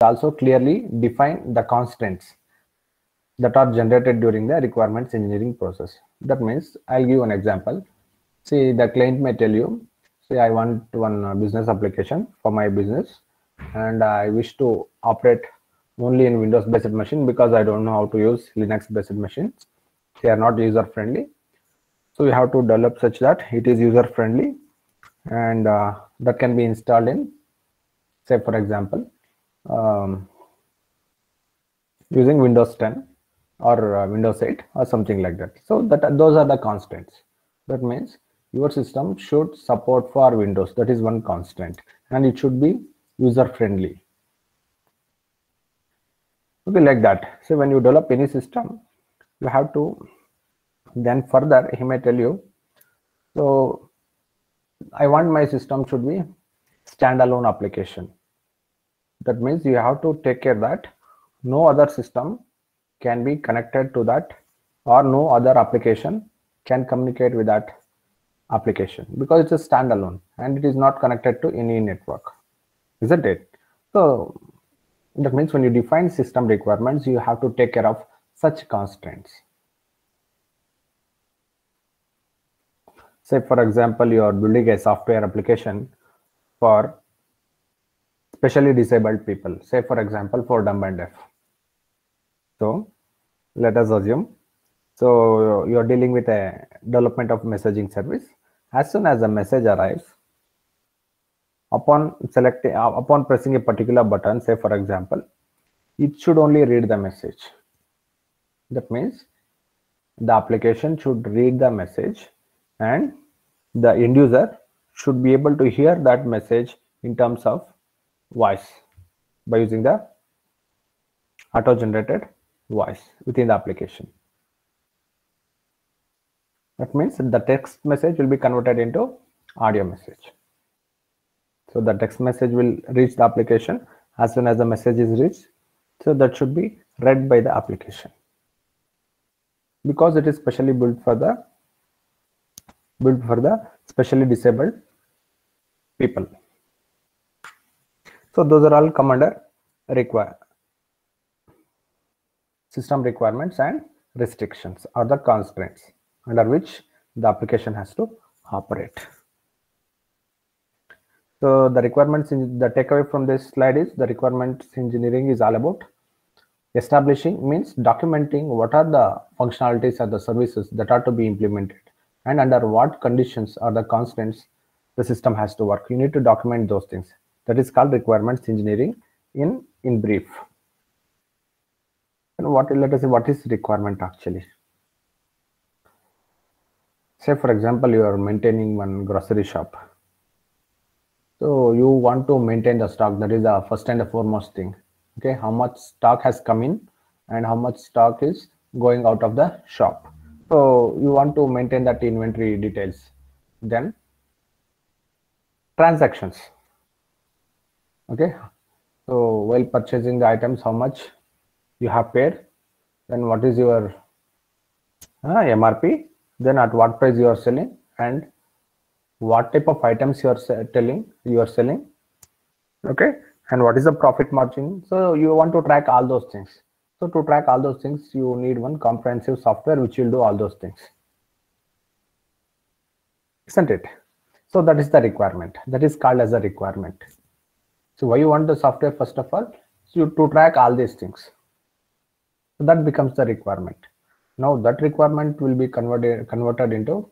also clearly define the constraints that are generated during the requirements engineering process. That means I'll give an example. See, the client may tell you, say I want one business application for my business and I wish to operate only in Windows based machine because I don't know how to use Linux based machines. They are not user friendly. So you have to develop such that it is user friendly and that can be installed in, say for example, using Windows 10 or Windows 8 or something like that. So those are the constants. That means your system should support for Windows. That is one constant, and it should be user friendly. Okay, like that. So when you develop any system, you have to then further he may tell you, so I want my system should be standalone application. That means you have to take care that no other system can be connected to that, or no other application can communicate with that application, because it's a standalone and it is not connected to any network, isn't it? So that means when you define system requirements, you have to take care of such constraints. Say for example, you are building a software application for specially disabled people, say for example for dumb and deaf. So let us assume, so you are dealing with a development of messaging service. As soon as a message arrives, upon pressing a particular button, say for example, it should only read the message. That means the application should read the message and the end user should be able to hear that message in terms of voice by using the auto-generated voice within the application. That means the text message will be converted into audio message. So the text message will reach the application as soon as the message is reached. So that should be read by the application, because it is specially built for the specially disabled people. So those are all come under system requirements and restrictions, or the constraints under which the application has to operate. So the requirements, the takeaway from this slide is the requirements engineering is all about establishing, means documenting what are the functionalities or the services that are to be implemented and under what conditions or the constraints the system has to work. You need to document those things. That is called requirements engineering in brief. And let us see what is requirement actually. Say for example, you are maintaining one grocery shop. So you want to maintain the stock. That is the first and the foremost thing. Okay, how much stock has come in and how much stock is going out of the shop. So you want to maintain that inventory details. Then transactions. Okay, so while purchasing the items, how much you have paid, then what is your MRP, then at what price you are selling, and what type of items you are selling, okay, and what is the profit margin. So you want to track all those things. So to track all those things, you need one comprehensive software which will do all those things, isn't it? So that is the requirement. That is called as a requirement. So why you want the software? First of all, so to track all these things. So that becomes the requirement. Now that requirement will be converted into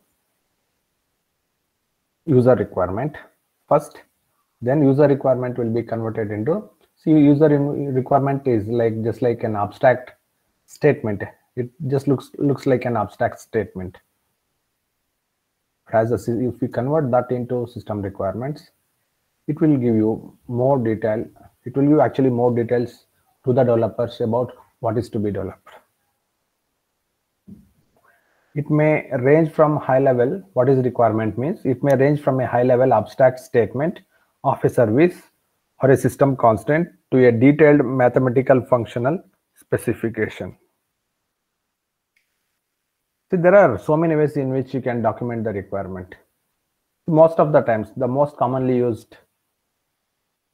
user requirement first, then user requirement will be converted into, see, user requirement is like just like an abstract statement. It just looks like an abstract statement. As if we convert that into system requirements, it will give you more detail. It will give actually more details to the developers about what is to be developed. It may range from high level. What is requirement means? It may range from a high level abstract statement of a service or a system constant to a detailed mathematical functional specification. See, there are so many ways in which you can document the requirement. Most of the times, the most commonly used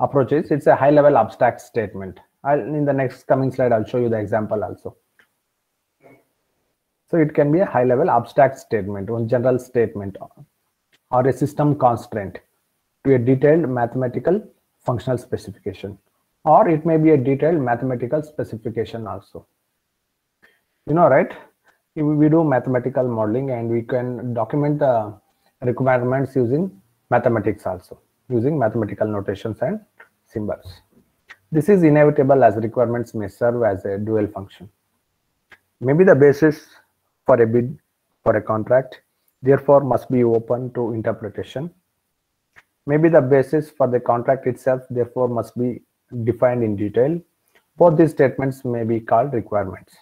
approach is, it's a high level abstract statement. In the next coming slide, I'll show you the example also. So it can be a high level abstract statement, one general statement, or a system constraint to a detailed mathematical functional specification, or it may be a detailed mathematical specification also. You know, right? We do mathematical modeling and we can document the requirements using mathematics also, using mathematical notations and symbols. This is inevitable as requirements may serve as a dual function. Maybe the basis for a bid for a contract, therefore must be open to interpretation. Maybe the basis for the contract itself, therefore must be defined in detail. Both these statements may be called requirements.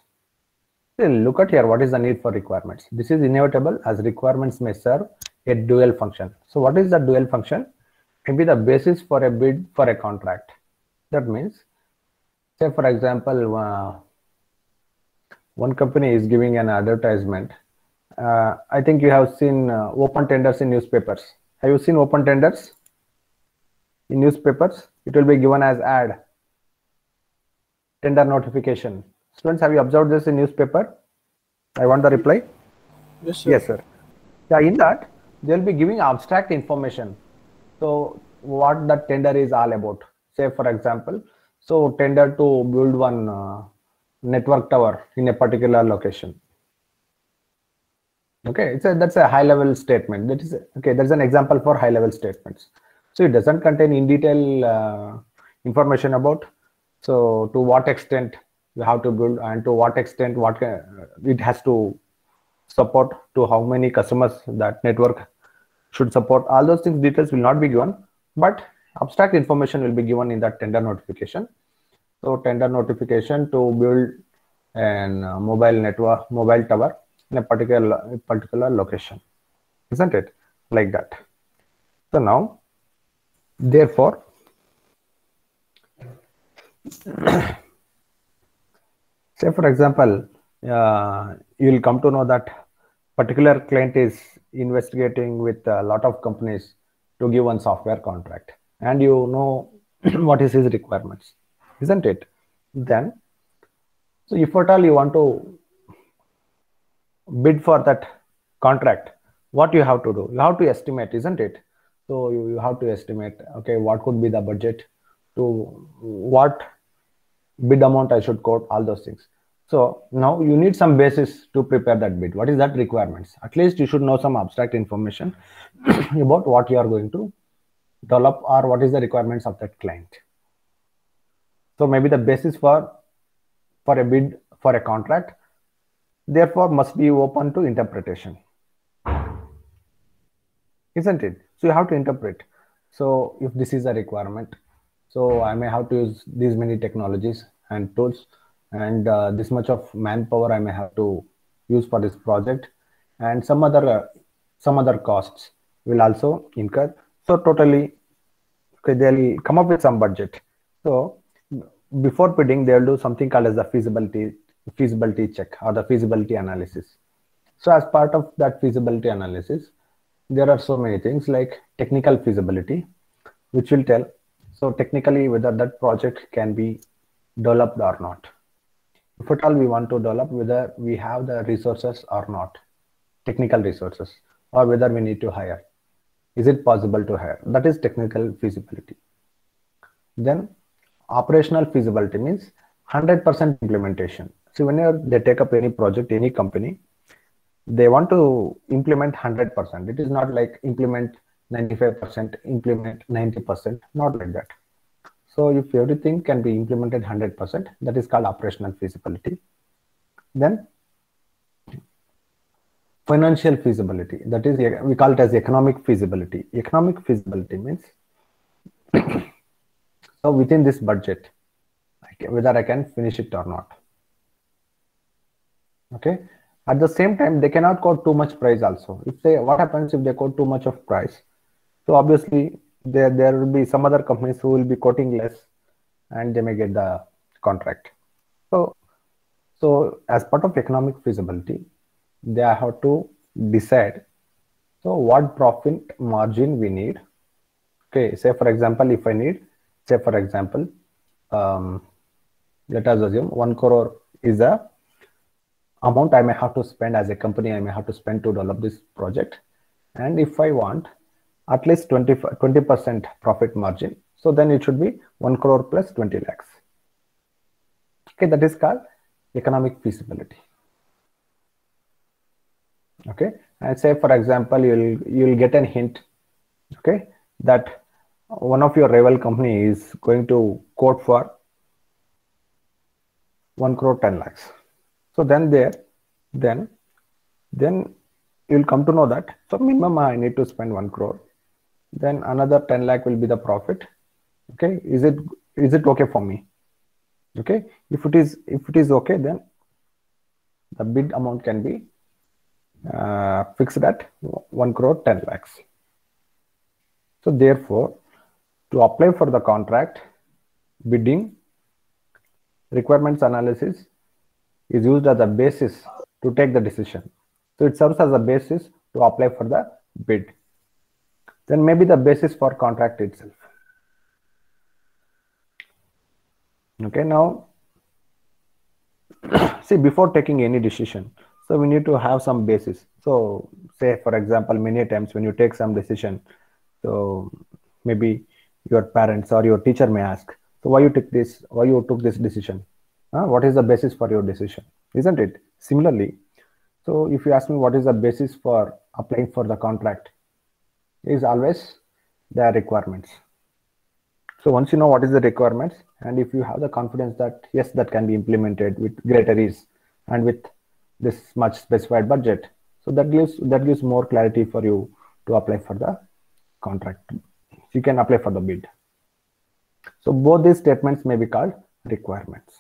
Look at here, what is the need for requirements? This is inevitable as requirements may serve a dual function. So what is the dual function? Maybe the basis for a bid for a contract. That means, say for example, one company is giving an advertisement. I think you have seen open tenders in newspapers. Have you seen open tenders in newspapers? It will be given as ad, tender notification. Students, have you observed this in newspaper? I want the reply. Yes, sir. Yes, sir. Yeah, in that they will be giving abstract information. So what the tender is all about. Say for example, so tender to build one network tower in a particular location. Okay, that's a high level statement. That is okay. That's an example for high level statements. So it doesn't contain in detail information about, so to what extent you have to build and to what extent it has to support, to how many customers that network should support. All those things, details will not be given, but abstract information will be given in that tender notification. So tender notification to build an mobile tower in a particular location, isn't it? Like that. So now, therefore, say for example, you will come to know that particular client is investigating with a lot of companies to give one software contract, and you know what is his requirements, isn't it? Then, so if at all you want to bid for that contract, what you have to do? You have to estimate, isn't it? So you have to estimate, okay, what could be the budget, to what bid amount I should quote, all those things. So now you need some basis to prepare that bid. What is that requirements? At least you should know some abstract information about what you are going to develop or what is the requirements of that client. So maybe the basis for a bid for a contract, therefore must be open to interpretation, isn't it? So you have to interpret. So if this is a requirement, so I may have to use these many technologies and tools, and this much of manpower I may have to use for this project, and some other costs will also incur. So totally, okay, they'll come up with some budget. So before bidding, they'll do something called as the feasibility check or the feasibility analysis. So as part of that feasibility analysis, there are so many things like technical feasibility, which will tell, so technically whether that project can be developed or not. If at all we want to develop, whether we have the resources or not, technical resources, or whether we need to hire. Is it possible to hire? That is technical feasibility. Then operational feasibility means 100% implementation. So whenever they take up any project, any company, they want to implement 100%. It is not like implement 95%, implement 90%, not like that. So if everything can be implemented 100%, that is called operational feasibility. Then financial feasibility, that is, we call it as economic feasibility. Economic feasibility means so within this budget, whether I can finish it or not. Okay. At the same time, they cannot quote too much price also. What happens if they quote too much of price? So obviously there will be some other companies who will be quoting less, and they may get the contract. So as part of economic feasibility, they have to decide, so what profit margin we need. Okay, say for example, if I need Say for example, let us assume 1 crore is the amount I may have to spend as a company, I may have to spend to develop this project. And if I want at least 20% profit margin, so then it should be 1 crore plus 20 lakhs. Okay, that is called economic feasibility. Okay, and say for example, you'll get a hint, okay, that one of your rival company is going to quote for 1 crore 10 lakhs. So then you'll come to know that so minimum I need to spend 1 crore, then another 10 lakh will be the profit. Okay, is it okay for me? Okay, if it is okay, then the bid amount can be fixed at 1 crore 10 lakhs. So therefore, to apply for the contract, bidding, requirements analysis is used as a basis to take the decision. So it serves as a basis to apply for the bid. Then maybe the basis for contract itself. Okay, now see, before taking any decision, so we need to have some basis. So say for example, many times when you take some decision, so maybe your parents or your teacher may ask, so why you took this decision? What is the basis for your decision? Isn't it? Similarly, so if you ask me what is the basis for applying for the contract, is always the requirements. So once you know what is the requirements, and if you have the confidence that yes, that can be implemented with greater ease and with this much specified budget, so that gives more clarity for you to apply for the contract. You can apply for the bid. So both these statements may be called requirements.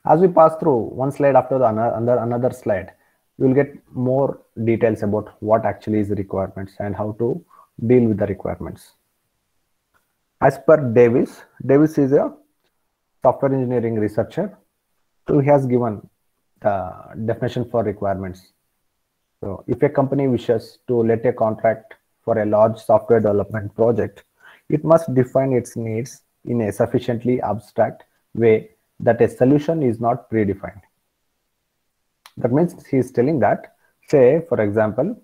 As we pass through one slide after the another slide, you will get more details about what actually is the requirements and how to deal with the requirements. As per Davis is a software engineering researcher. So he has given the definition for requirements. So if a company wishes to let a contract for a large software development project, it must define its needs in a sufficiently abstract way that a solution is not predefined. That means he is telling that, say for example,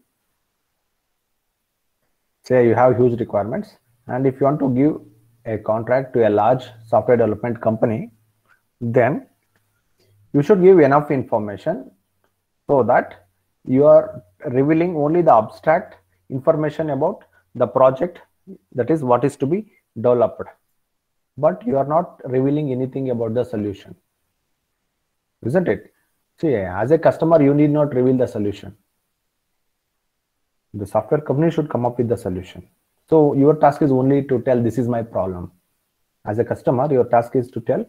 say you have huge requirements, and if you want to give a contract to a large software development company, then you should give enough information so that you are revealing only the abstract information about the project, that is what is to be developed, but you are not revealing anything about the solution, isn't it? See, as a customer, you need not reveal the solution. The software company should come up with the solution. So your task is only to tell this is my problem. As a customer, your task is to tell,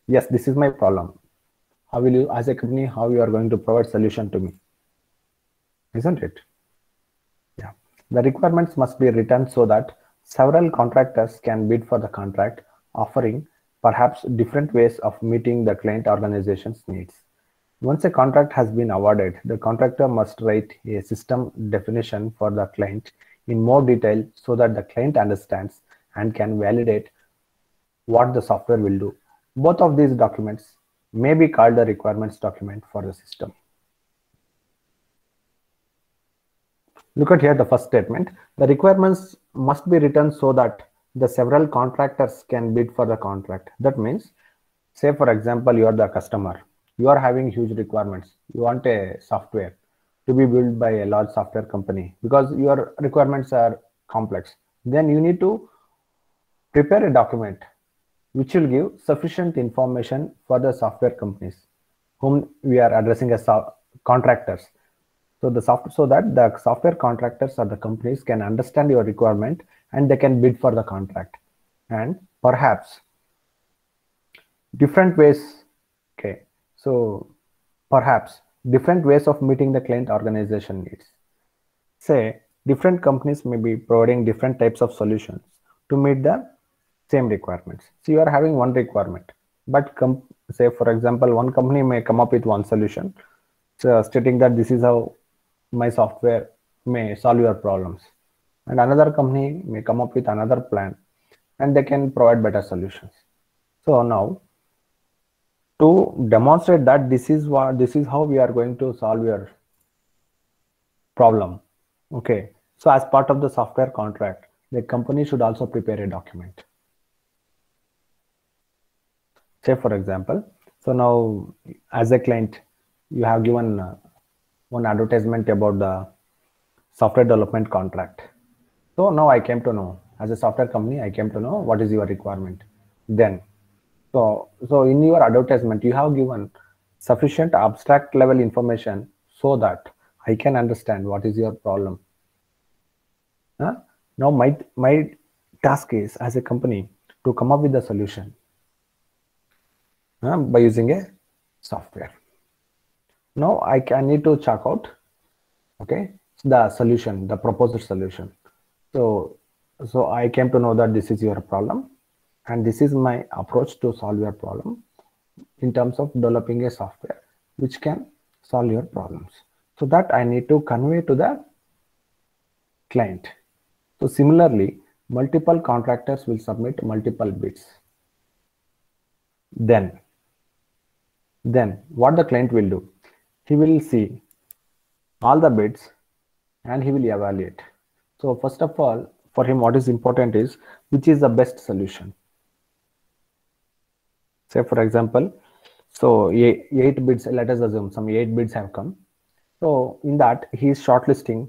yes, this is my problem. How will you, as a company, how you are going to provide solution to me? Isn't it? Yeah. The requirements must be written so that several contractors can bid for the contract, offering perhaps different ways of meeting the client organization's needs. Once a contract has been awarded, the contractor must write a system definition for the client in more detail so that the client understands and can validate what the software will do. Both of these documents may be called the requirements document for the system. Look at here the first statement. The requirements must be written so that the several contractors can bid for the contract. That means, say for example, you are the customer. You are having huge requirements. You want a software to be built by a large software company because your requirements are complex. Then you need to prepare a document which will give sufficient information for the software companies whom we are addressing as contractors. So that the software contractors or the companies can understand your requirement and they can bid for the contract. And perhaps different ways, okay, so perhaps different ways of meeting the client organization needs. Say different companies may be providing different types of solutions to meet the same requirements. So you are having one requirement, but say for example, one company may come up with one solution. stating that this is how my software may solve your problems, and another company may come up with another plan and they can provide better solutions. So now, to demonstrate that this is how we are going to solve your problem, okay, so as part of the software contract, the company should also prepare a document. Say for example, so now as a client, you have given one advertisement about the software development contract. So now I came to know, as a software company, I came to know what is your requirement. Then, so in your advertisement, you have given sufficient abstract level information so that I can understand what is your problem. Now my task is, as a company, to come up with a solution by using a software. Now I need to check out, okay, the solution, the proposed solution. So I came to know that this is your problem and this is my approach to solve your problem in terms of developing a software which can solve your problems. So that I need to convey to the client. So similarly, multiple contractors will submit multiple bids. Then what the client will do, he will see all the bids and he will evaluate. So first of all, for him, what is important is which is the best solution. Say for example, so eight bids, let us assume some 8 bids have come. So in that, he is shortlisting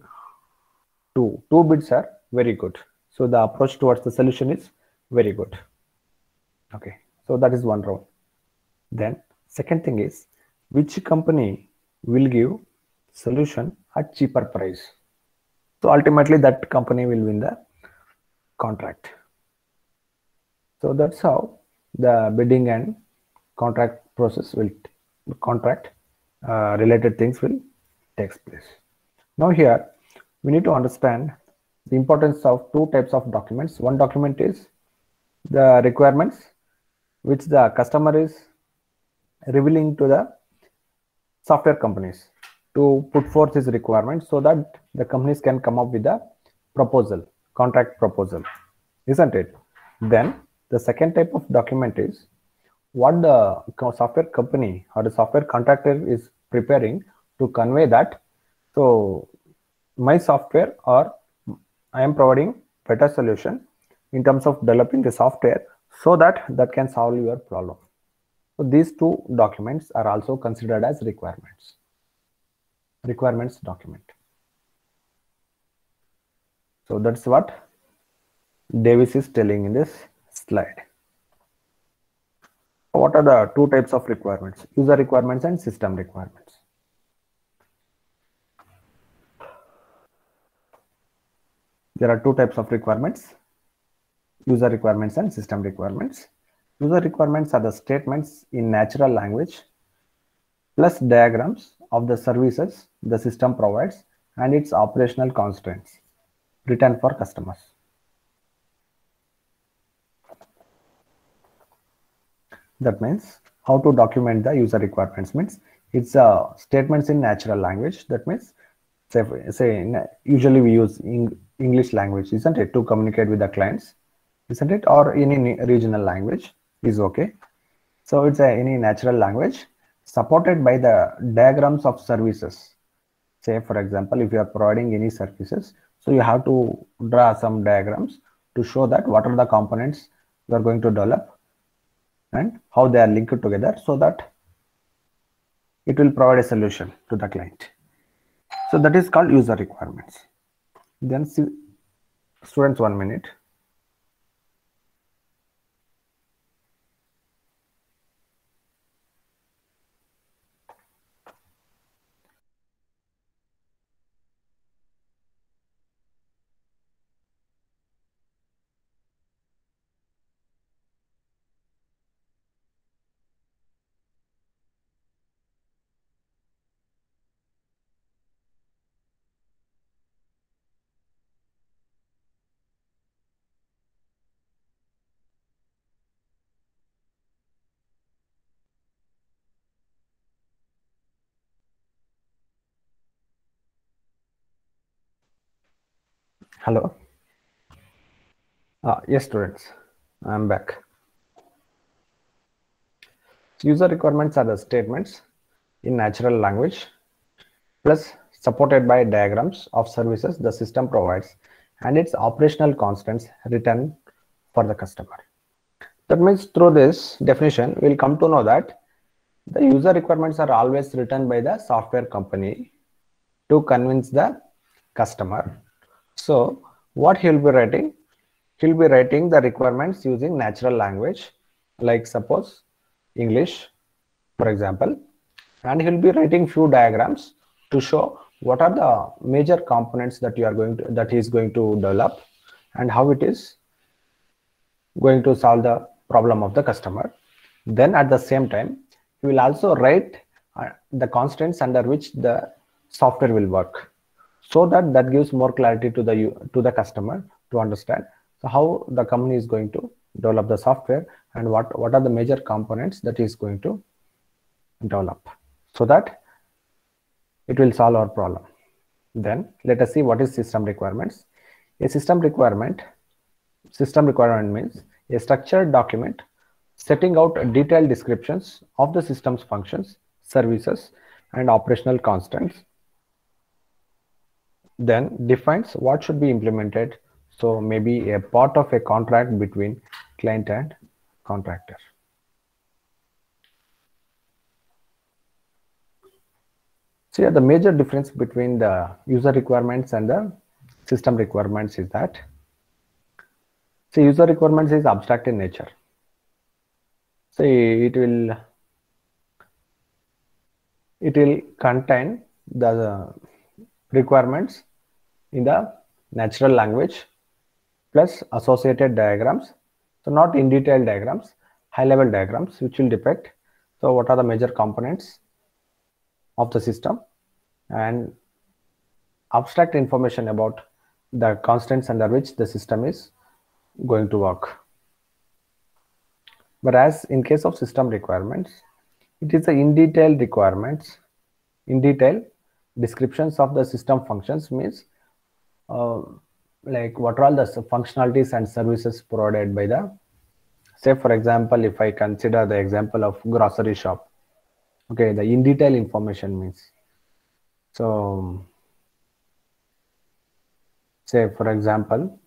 two bids are very good. So the approach towards the solution is very good. Okay, so that is one round. Then second thing is which company will give solution at cheaper price. So ultimately that company will win the contract. So that's how the bidding and contract process will contract related things will takes place. Now here we need to understand the importance of two types of documents. One document is the requirements which the customer is revealing to the software companies to put forth his requirements so that the companies can come up with a proposal, contract proposal, isn't it? Then the second type of document is what the software company or the software contractor is preparing to convey that, so my software or I am providing better solution in terms of developing the software so that can solve your problem. So these two documents are also considered as requirements document. So that's what Davis is telling in this slide. What are the two types of requirements? User requirements and system requirements. There are two types of requirements: user requirements and system requirements. User requirements are the statements in natural language plus diagrams of the services the system provides and its operational constraints written for customers. That means how to document the user requirements means it's statements in natural language. That means usually we use English language, isn't it, to communicate with the clients, isn't it, or any regional language is okay. So it's any natural language supported by the diagrams of services. Say for example, if you are providing any services, so you have to draw some diagrams to show that what are the components you are going to develop and how they are linked together so that it will provide a solution to the client. So that is called user requirements. Then students, 1 minute. Hello. Yes, students, I'm back. User requirements are the statements in natural language plus supported by diagrams of services the system provides and its operational constants written for the customer. That means through this definition, we'll come to know that the user requirements are always written by the software company to convince the customer. So what he'll be writing? He'll be writing the requirements using natural language, like suppose English, for example, and he'll be writing few diagrams to show what are the major components that he is going to develop and how it is going to solve the problem of the customer. Then at the same time, he will also write the constraints under which the software will work, so that gives more clarity to the customer to understand how the company is going to develop the software and what are the major components that is going to develop, so that it will solve our problem. Then let us see what is system requirements. A system requirement means a structured document setting out detailed descriptions of the system's functions, services, and operational constants. Then defines what should be implemented. So maybe a part of a contract between client and contractor. So yeah, the major difference between the user requirements and the system requirements is that, so user requirements is abstract in nature. So it will contain the requirements in the natural language plus associated diagrams. So not in detail diagrams, high level diagrams which will depict so what are the major components of the system and abstract information about the constants under which the system is going to work. Whereas in case of system requirements, it is the in detail requirements, in detail descriptions of the system functions, means like what are all the functionalities and services provided by the, say for example, if I consider the example of grocery shop, okay, the in detail information means, so say for example,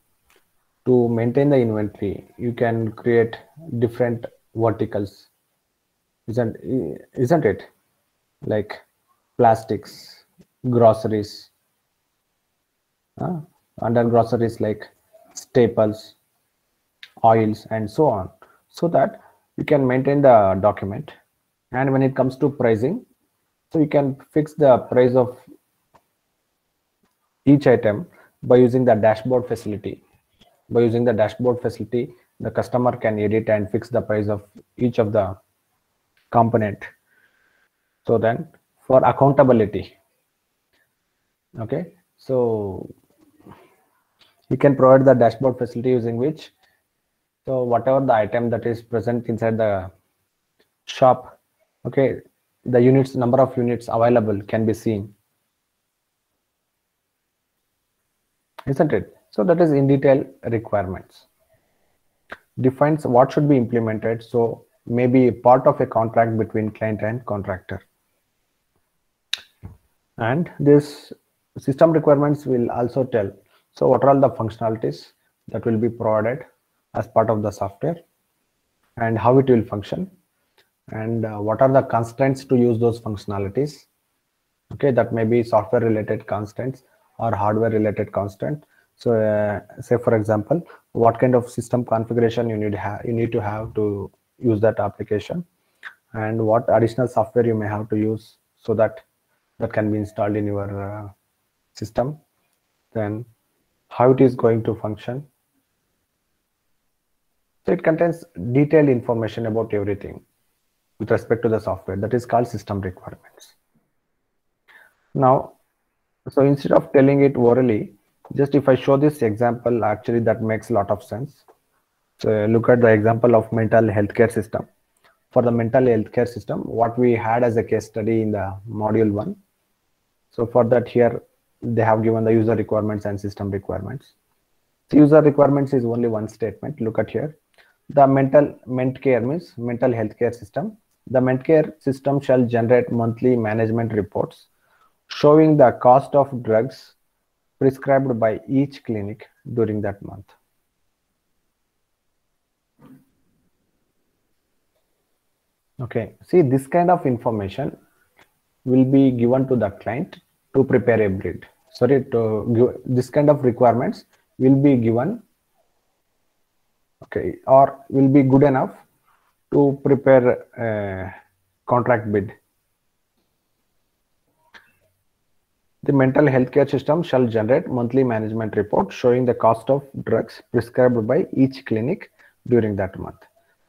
to maintain the inventory, you can create different verticals, isn't it? Like plastics, groceries, under groceries like staples, oils, and so on, so that you can maintain the document. And when it comes to pricing, so you can fix the price of each item by using the dashboard facility. By using the dashboard facility, the customer can edit and fix the price of each of the component. So then for accountability, okay, so you can provide the dashboard facility using which, so whatever the item that is present inside the shop, okay, the units, number of units available can be seen, isn't it? So that is in detail requirements. Defines what should be implemented, so maybe part of a contract between client and contractor. And this system requirements will also tell, so what are all the functionalities that will be provided as part of the software and how it will function, and what are the constraints to use those functionalities. Okay, that may be software related constraints or hardware related constant. So say for example, what kind of system configuration you need to have to use that application, and what additional software you may have to use so that can be installed in your system. Then how it is going to function. So it contains detailed information about everything with respect to the software. That is called system requirements. Now, so instead of telling it orally, just if I show this example, actually that makes a lot of sense. So look at the example of mental healthcare system. For the mental healthcare system, what we had as a case study in the module 1. So for that, here they have given the user requirements and system requirements. So user requirements is only one statement. Look at here. The ment care means mental health care system. The ment care system shall generate monthly management reports showing the cost of drugs prescribed by each clinic during that month. Okay, see, this kind of information will be given to the client to prepare a bid. Sorry, to give this kind of requirements will be given, okay, or will be good enough to prepare a contract bid. The mental health care system shall generate monthly management report showing the cost of drugs prescribed by each clinic during that month.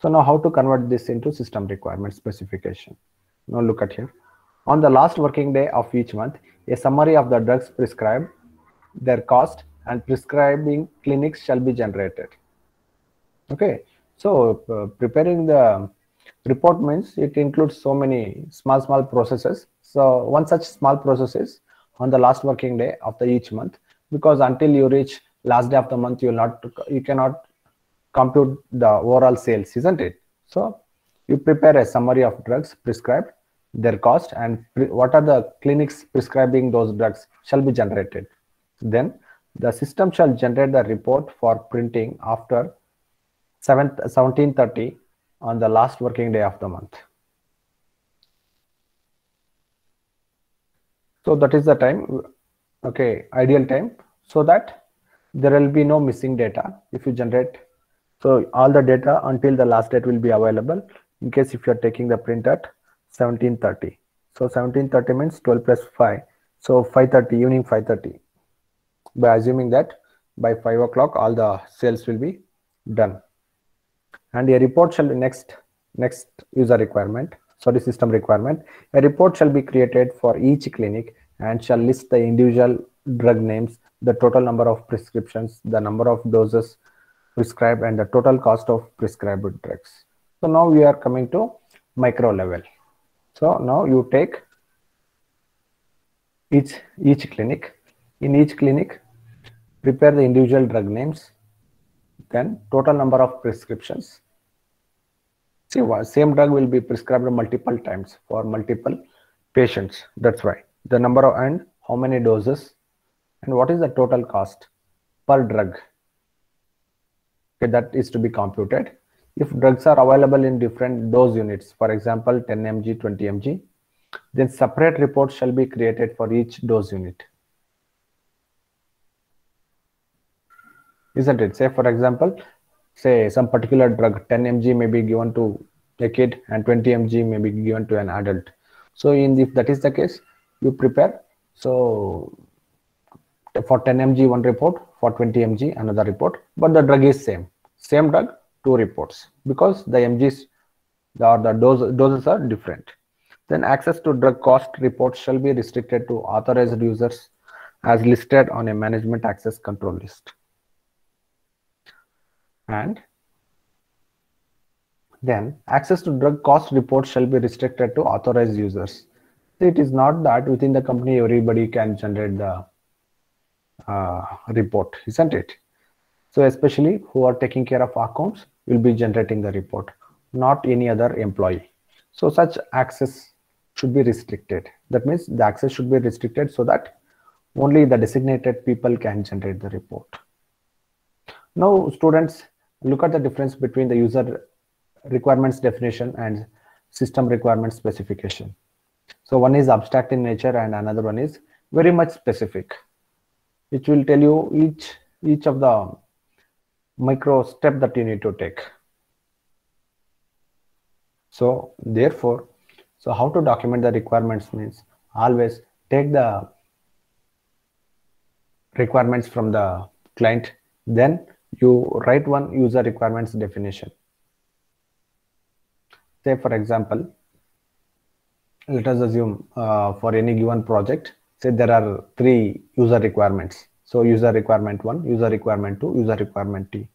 So now how to convert this into system requirement specification? Now look at here. On the last working day of each month, a summary of the drugs prescribed, their cost, and prescribing clinics shall be generated. Okay, so preparing the report means it includes so many small processes. So one such small process is on the last working day of the each month, because until you reach last day of the month, you cannot compute the overall sales, isn't it? So you prepare a summary of drugs prescribed, their cost, and what are the clinics prescribing those drugs shall be generated. Then the system shall generate the report for printing after 17:30 on the last working day of the month. So that is the time, okay, ideal time, so that there will be no missing data if you generate. So all the data until the last date will be available in case if you are taking the print at 17:30. So 17:30 means 12 plus 5. So 5:30, evening 5:30. By assuming that by 5 o'clock all the sales will be done. And a report shall be next user requirement, sorry, system requirement. A report shall be created for each clinic and shall list the individual drug names, the total number of prescriptions, the number of doses prescribed, and the total cost of prescribed drugs. So now we are coming to micro level. So now you take each clinic. In each clinic, prepare the individual drug names, then total number of prescriptions. See, same drug will be prescribed multiple times for multiple patients. That's why the number of, and how many doses, and what is the total cost per drug. Okay, that is to be computed. If drugs are available in different dose units, for example 10 mg, 20 mg, then separate reports shall be created for each dose unit, isn't it? Say for example, say some particular drug 10 mg may be given to a kid and 20 mg may be given to an adult. So if that is the case, you prepare, so for 10 mg one report, for 20 mg another report, but the drug is same drug, two reports, because the mgs or the doses are different. Then access to drug cost reports shall be restricted to authorized users as listed on a management access control list. And then access to drug cost reports shall be restricted to authorized users. It is not that within the company everybody can generate the report, isn't it? So especially who are taking care of accounts will be generating the report, not any other employee. So such access should be restricted. That means the access should be restricted so that only the designated people can generate the report. Now students, look at the difference between the user requirements definition and system requirement specification. So one is abstract in nature and another one is very much specific, which will tell you each of the micro step that you need to take. So therefore, so how to document the requirements means always take the requirements from the client, then you write one user requirements definition. Say for example, let us assume for any given project, say there are 3 user requirements. So user requirement 1, user requirement 2, user requirement 3,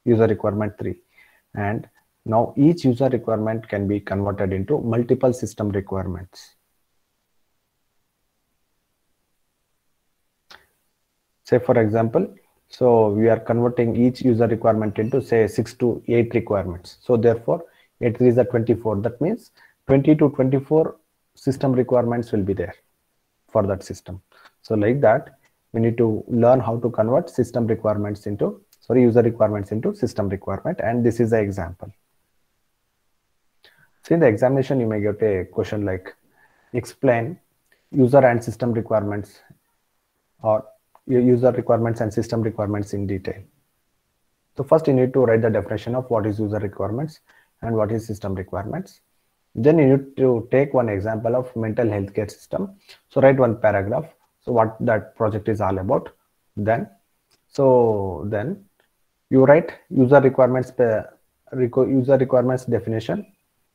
user requirement 3. And now each user requirement can be converted into multiple system requirements. Say for example, So we are converting each user requirement into say 6 to 8 requirements. So therefore 8 3 is a 24. That means 20 to 24 system requirements will be there for that system. So like that, we need to learn how to convert system requirements into, sorry, user requirements into system requirement. And this is the example. So in the examination, you may get a question like explain user and system requirements, or user requirements and system requirements in detail. So first you need to write the definition of what is user requirements and what is system requirements. Then you need to take one example of mental health care system. So write one paragraph. So what that project is all about. Then you write user requirements definition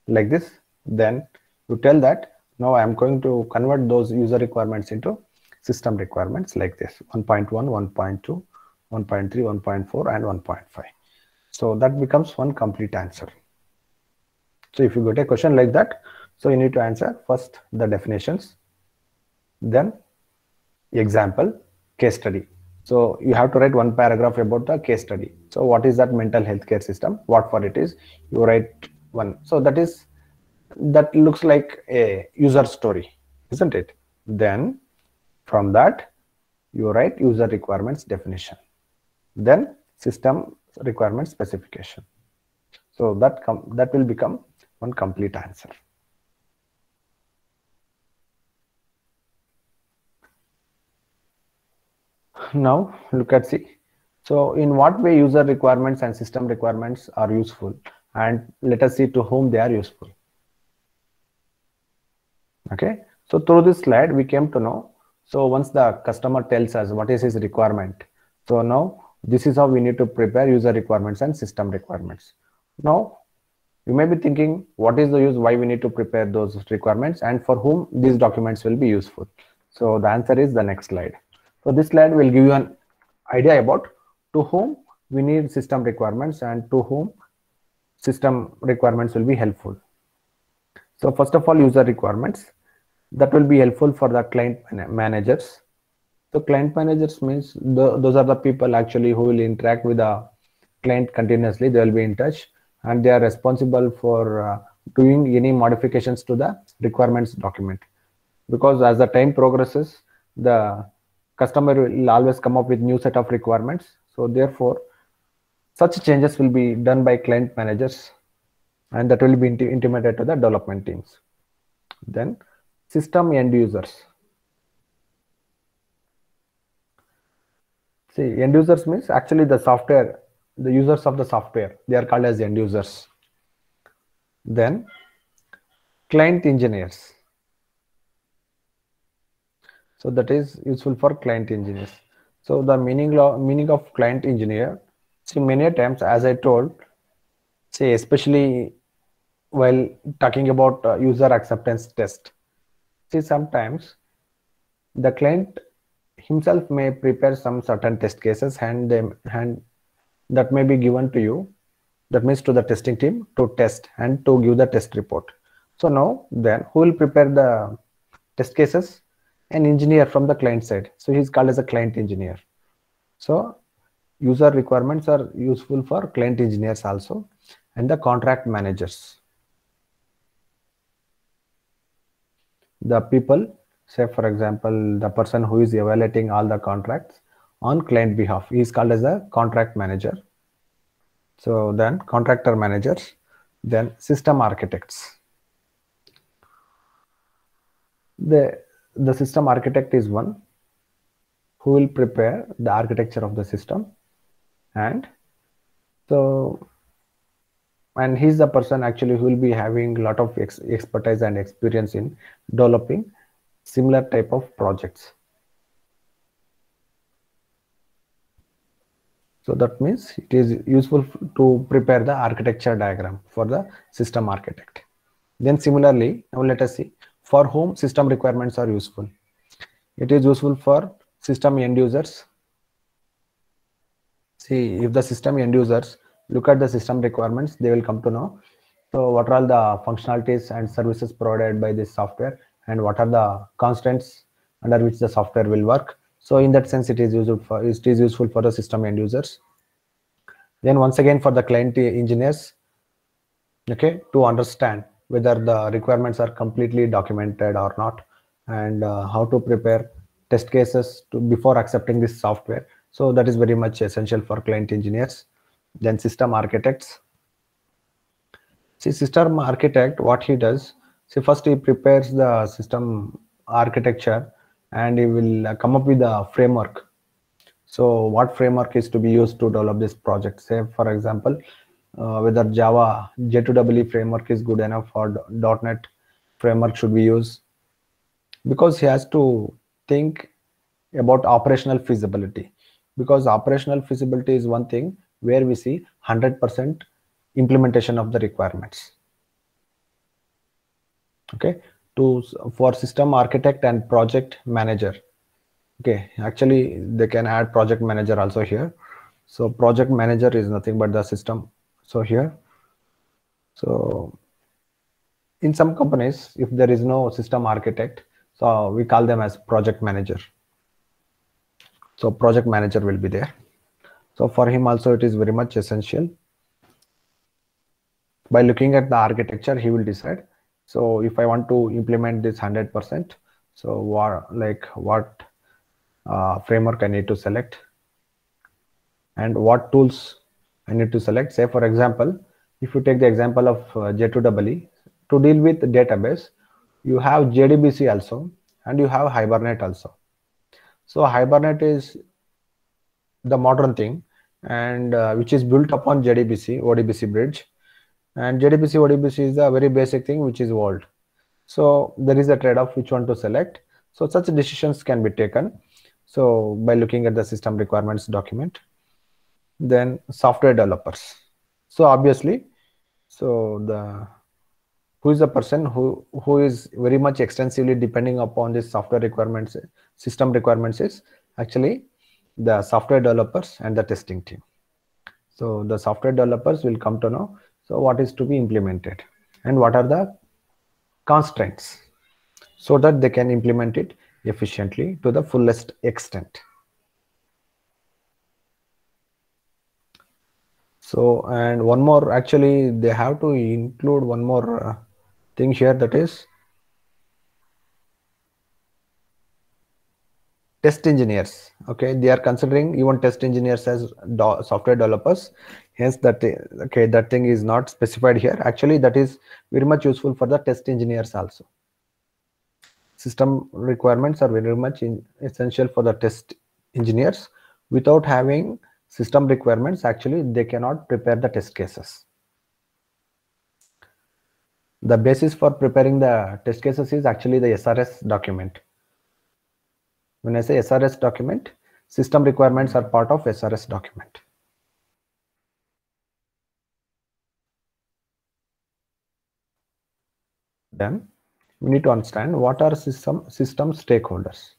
like this. Then you tell that now I am going to convert those user requirements into system requirements like this: 1.1, 1.2, 1.3, 1.4, and 1.5. So that becomes one complete answer. So if you get a question like that, so you need to answer first the definitions, then example, case study. So you have to write one paragraph about the case study. So what is that mental health care system? What for it is? You write one. So that looks like a user story, isn't it? Then from that, you write user requirements definition, then system requirement specification. So that will become one complete answer. Now look at see. So in what way user requirements and system requirements are useful, and let us see to whom they are useful. Okay, so through this slide we came to know, so once the customer tells us what is his requirement, so now this is how we need to prepare user requirements and system requirements. Now you may be thinking, what is the use, why we need to prepare those requirements, and for whom these documents will be useful. So the answer is the next slide. So this slide will give you an idea about to whom we need system requirements and to whom system requirements will be helpful. So first of all, user requirements, that will be helpful for the client managers. So client managers means those are the people actually who will interact with the client continuously. They will be in touch, and they are responsible for doing any modifications to the requirements document, because as the time progresses, the customer will always come up with new set of requirements. So therefore such changes will be done by client managers, and that will be intimated to the development teams. Then system end users. See, end users means actually the software, the users of the software, they are called as end users. Then client engineers. So that is useful for client engineers. So the meaning of client engineer, see, many times, as I told, say especially while talking about user acceptance test, see, sometimes the client himself may prepare some certain test cases, and that may be given to you, that means to the testing team, to test and to give the test report. So now then who will prepare the test cases? An engineer from the client side. So he's called as a client engineer. So user requirements are useful for client engineers also, and the contract managers. The people, say for example, the person who is evaluating all the contracts on client behalf, he is called as a contract manager. So then contractor managers, then system architects. The system architect is one who will prepare the architecture of the system, and he's the person actually who will be having a lot of expertise and experience in developing similar type of projects. So that means it is useful to prepare the architecture diagram for the system architect. Then similarly, now let us see for whom system requirements are useful. It is useful for system end users. See, if the system end users look at the system requirements, they will come to know, so what are all the functionalities and services provided by this software, and what are the constraints under which the software will work. So in that sense, it is useful for the system end users. Then once again for the client engineers, okay, to understand whether the requirements are completely documented or not, and how to prepare test cases before accepting this software. So that is very much essential for client engineers. Then system architects. See, system architect, what he does, see, first he prepares the system architecture and he will come up with a framework. So what framework is to be used to develop this project? Say, for example, whether Java J2EE framework is good enough or .NET framework should be used, because he has to think about operational feasibility, because operational feasibility is one thing where we see 100% implementation of the requirements. Okay, for system architect and project manager. Okay, actually they can add project manager also here. So project manager is nothing but the system. So here, so in some companies, if there is no system architect, so we call them as project manager. So project manager will be there. So for him also it is very much essential. By looking at the architecture, he will decide. So if I want to implement this 100%, so what framework I need to select and what tools I need to select. Say for example, if you take the example of J2EE, to deal with the database, you have JDBC also and you have Hibernate also. So Hibernate is the modern thing, and which is built upon JDBC, ODBC bridge, and JDBC, ODBC is a very basic thing which is old. So there is a trade-off which one to select. So such decisions can be taken. So by looking at the system requirements document. Then software developers. So obviously, so who is the person who is very much extensively depending upon this software requirements, system requirements, is actually the software developers and the testing team. So the software developers will come to know so what is to be implemented and what are the constraints, so that they can implement it efficiently to the fullest extent. So, and one more, actually they have to include one more thing here, that is test engineers. Okay, they are considering even test engineers as software developers. Hence that, okay, that thing is not specified here. Actually that is very much useful for the test engineers also. System requirements are very much essential for the test engineers. Without having system requirements, actually they cannot prepare the test cases. The basis for preparing the test cases is actually the SRS document. When I say SRS document, system requirements are part of SRS document. Then we need to understand what are system stakeholders.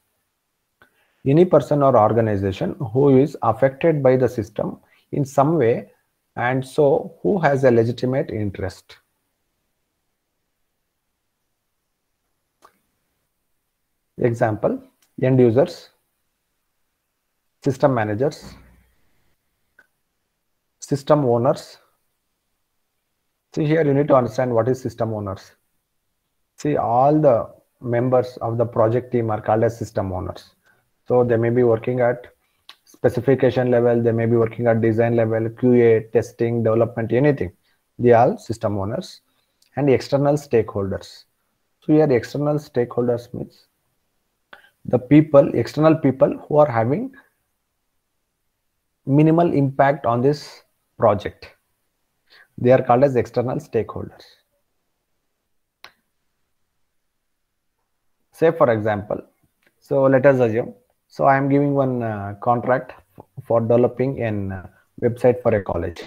Any person or organization who is affected by the system in some way, and so who has a legitimate interest. Example, end users, system managers, system owners. See, here you need to understand what is system owners. See, all the members of the project team are called as system owners. So they may be working at specification level, they may be working at design level, QA, testing, development, anything. They are system owners. And the external stakeholders. So here the external stakeholders means the people, external people who are having minimal impact on this project. They are called as external stakeholders. Say for example, so let us assume, so I am giving one contract for developing a website for a college,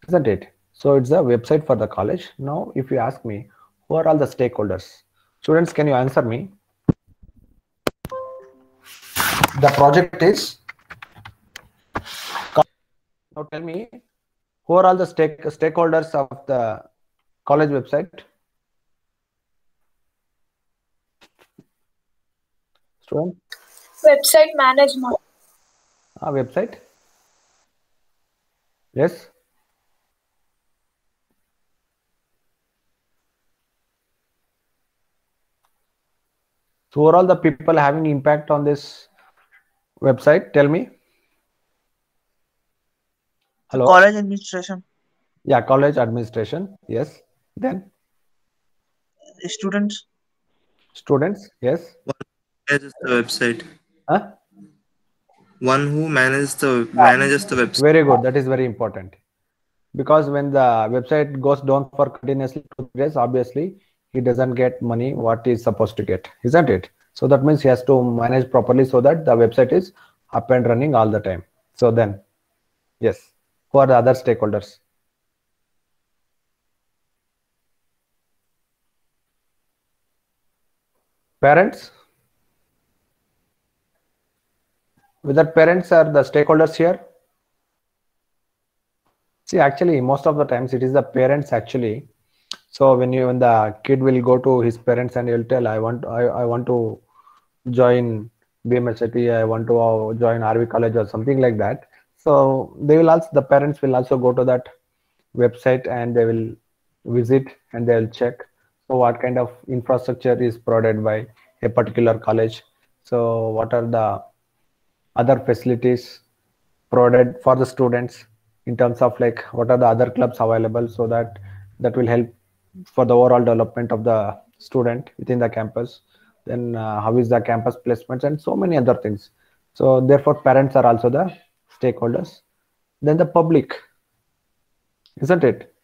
isn't it? So it's a website for the college. Now if you ask me, who are all the stakeholders? Students, can you answer me? The project is, now tell me, who are all the stakeholders of the college website? Student? Website management. Website. Yes. So overall, the people having impact on this website, tell me. Hello. College administration. Yeah, college administration. Yes. Then Students. students. Yes. Manages the website. Huh? One who manages the website. Very good. That is very important. Because when the website goes down for continuously 2 days, obviously he doesn't get money what he's supposed to get, isn't it? So that means he has to manage properly so that the website is up and running all the time. So then, yes, who are the other stakeholders? Parents. Whether parents are the stakeholders here? See, actually, most of the times it is the parents actually. So when the kid will go to his parents and he'll tell, I want to join BMSIT, I want to join RV college or something like that. So the parents will also go to that website and they will visit and they will check. So what kind of infrastructure is provided by a particular college? So what are the other facilities provided for the students in terms of like what are the other clubs available, so that will help for the overall development of the student within the campus. Then how is the campus placements and so many other things. So therefore parents are also the stakeholders. Then the public, isn't it?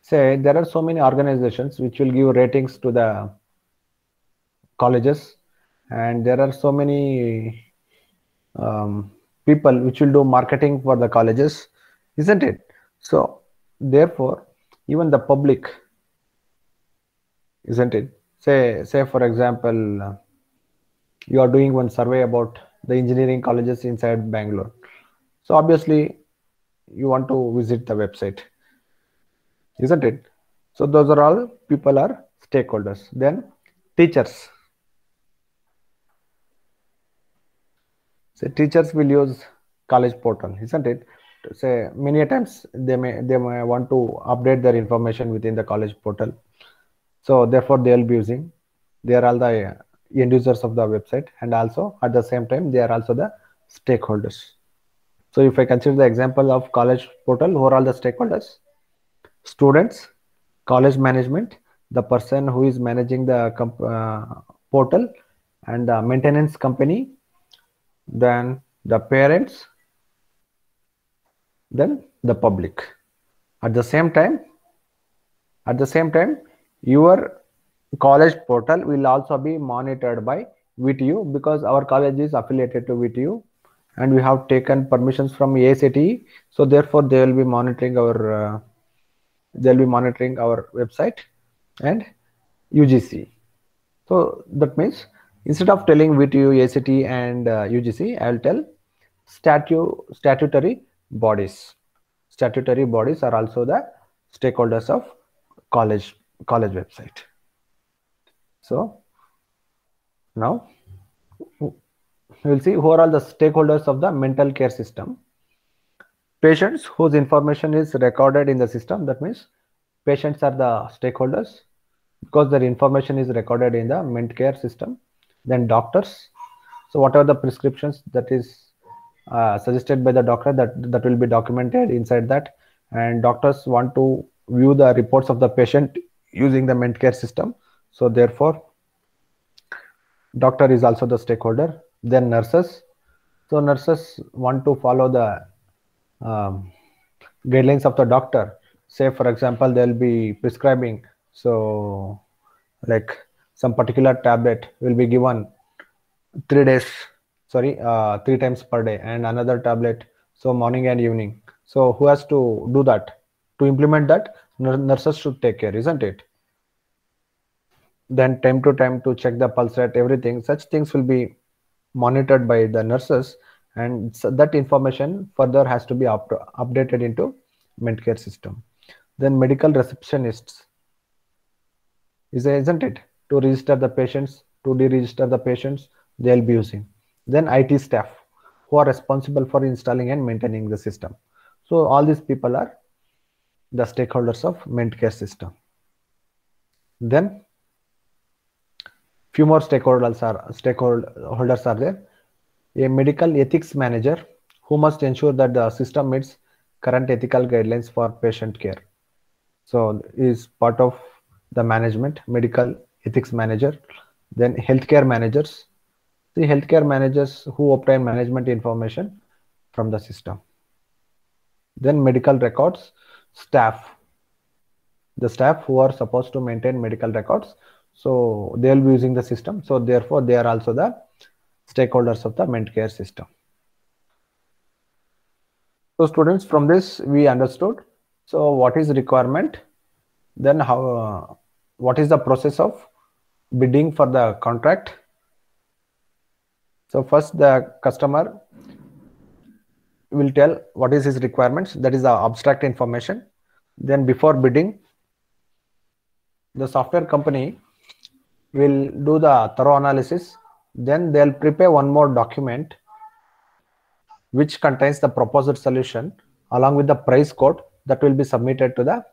Say there are so many organizations which will give ratings to the colleges, and there are so many people which will do marketing for the colleges, isn't it? So therefore even the public, isn't it? Say for example, you are doing one survey about the engineering colleges inside Bangalore. So obviously you want to visit the website, isn't it? So those are all people are stakeholders. Then teachers. So teachers will use college portal, isn't it? Say many times they may want to update their information within the college portal. So therefore they will be using. They are all the end users of the website, and also at the same time they are also the stakeholders. So if I consider the example of college portal, who are all the stakeholders? Students, college management, the person who is managing the portal, and the maintenance company, then the parents, then the public. At the same time, your college portal will also be monitored by VTU, because our college is affiliated to VTU and we have taken permissions from AICTE. So therefore they will be monitoring our website and UGC. So that means instead of telling VTU, AICTE and UGC, I will tell statutory bodies. Statutory bodies are also the stakeholders of college website. So now we will see who are all the stakeholders of the mental care system. Patients whose information is recorded in the system. That means patients are the stakeholders because their information is recorded in the mental care system. Then doctors. So whatever the prescriptions that is suggested by the doctor, that will be documented inside that, and doctors want to view the reports of the patient using the mental care system. So therefore doctor is also the stakeholder. Then nurses. So nurses want to follow the guidelines of the doctor. Say for example they'll be prescribing, so like some particular tablet will be given 3 times per day, and another tablet so morning and evening. So who has to do that? To implement that, nurses should take care, isn't it? Then time to time to check the pulse rate, everything, such things will be monitored by the nurses, and so that information further has to be updated into mental care system. Then medical receptionists, isn't it? To register the patients, to deregister the patients, they'll be using. then IT staff who are responsible for installing and maintaining the system. So all these people are the stakeholders of Mentcare system. Then few more stakeholders are there. A medical ethics manager who must ensure that the system meets current ethical guidelines for patient care. So is part of the management, medical ethics manager. Then healthcare managers. The healthcare managers who obtain management information from the system. Then medical records staff, the staff who are supposed to maintain medical records. So they will be using the system. So therefore they are also the stakeholders of the Mentcare system. So students, from this we understood. So what is requirement? Then how? What is the process of bidding for the contract? So first the customer will tell what is his requirements. That is the abstract information. Then before bidding, the software company will do the thorough analysis. Then they'll prepare one more document which contains the proposed solution along with the price quote that will be submitted to the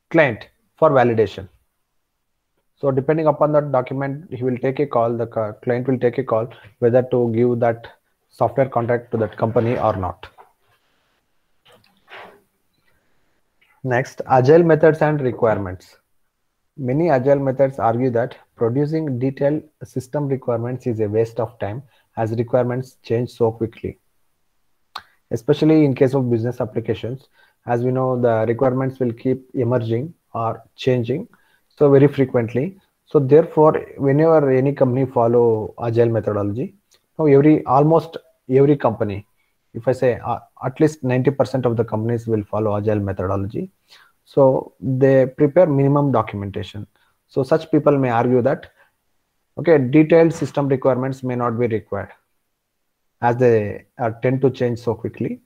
client for validation. So depending upon that document, he will take a call, the client will take a call whether to give that software contract to that company or not. Next, agile methods and requirements. Many agile methods argue that producing detailed system requirements is a waste of time as requirements change so quickly. Especially in case of business applications, as we know, the requirements will keep emerging or changing so very frequently. So therefore, whenever any company follow agile methodology, now almost every company, if I say at least 90% of the companies will follow agile methodology. So they prepare minimum documentation. So such people may argue that, okay, detailed system requirements may not be required as they tend to change so quickly.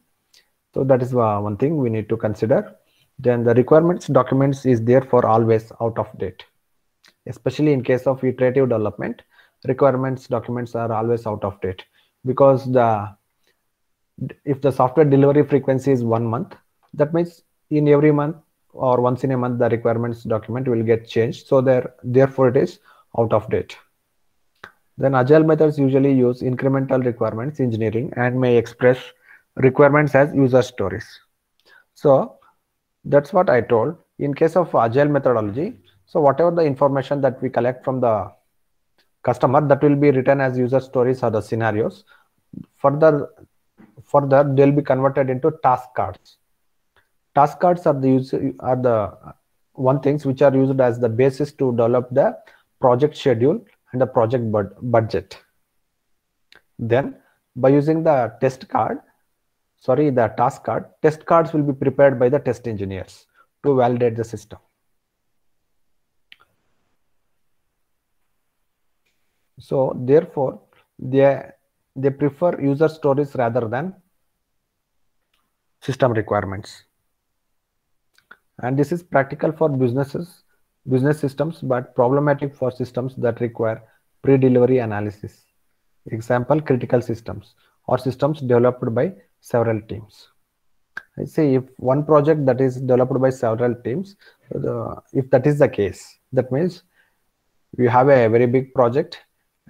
So that is one thing we need to consider. Then the requirements documents is therefore always out of date. Especially in case of iterative development, requirements documents are always out of date because if the software delivery frequency is 1 month, that means in every month or once in a month the requirements document will get changed. So therefore it is out of date. Then agile methods usually use incremental requirements engineering and may express requirements as user stories. So that's what I told. In case of agile methodology, so whatever the information that we collect from the customer, that will be written as user stories or the scenarios. Further they'll be converted into task cards. Task cards are the one things which are used as the basis to develop the project schedule and the project budget. Then by using the task card, test cards will be prepared by the test engineers to validate the system. So therefore they prefer user stories rather than system requirements. And this is practical for business systems, but problematic for systems that require pre-delivery analysis. Example, critical systems or systems developed by several teams. I say if one project that is developed by several teams, if that is the case, that means we have a very big project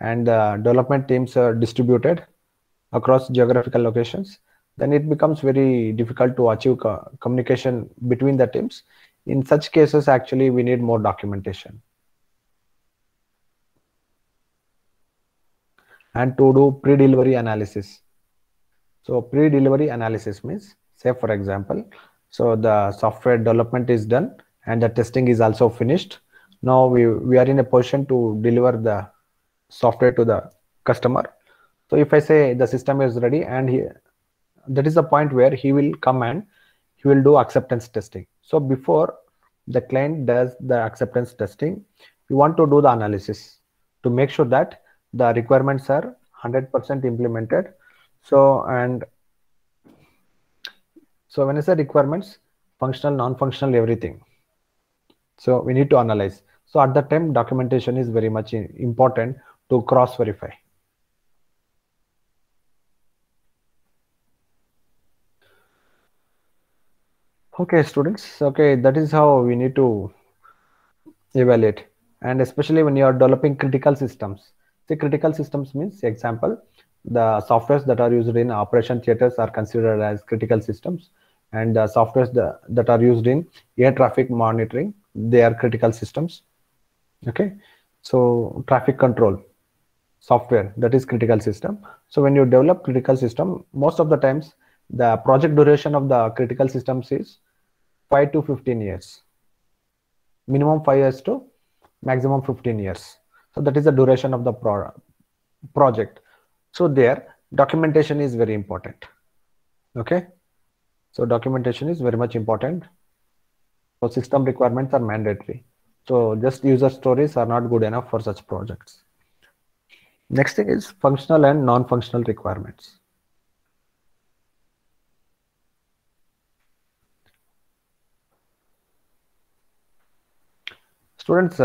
and the development teams are distributed across geographical locations, then it becomes very difficult to achieve communication between the teams. In such cases, actually, we need more documentation. And to do pre-delivery analysis. So pre-delivery analysis means, say for example, so the software development is done and the testing is also finished. Now we are in a position to deliver the software to the customer. So if I say the system is ready, and that is the point where he will come and he will do acceptance testing. So before the client does the acceptance testing, we want to do the analysis to make sure that the requirements are 100% implemented. So when I say requirements, functional, non-functional, everything. So we need to analyze. So at that time, documentation is very much important to cross-verify. Okay, students. Okay, that is how we need to evaluate, and especially when you are developing critical systems. See, critical systems means, example, the softwares that are used in operation theaters are considered as critical systems, and the softwares that are used in air traffic monitoring, they are critical systems. Okay, so traffic control software, that is critical system. So when you develop critical system, most of the times the project duration of the critical systems is 5 to 15 years, minimum 5 years to maximum 15 years. So that is the duration of the project. So there documentation is very important. Okay, so documentation is very much important. So system requirements are mandatory, so just user stories are not good enough for such projects. Next thing is functional and non-functional requirements. Students,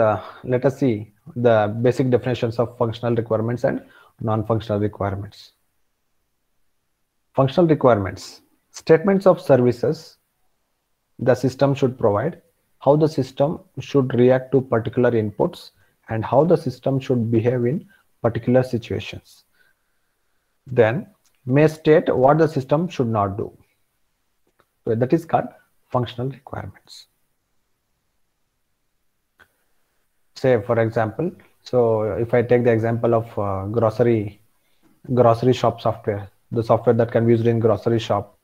let us see the basic definitions of functional requirements and non-functional requirements. Functional requirements: statements of services the system should provide, how the system should react to particular inputs, and how the system should behave in particular situations. Then may state what the system should not do. So that is called functional requirements. Say, for example, so if I take the example of grocery shop software, the software that can be used in grocery shop.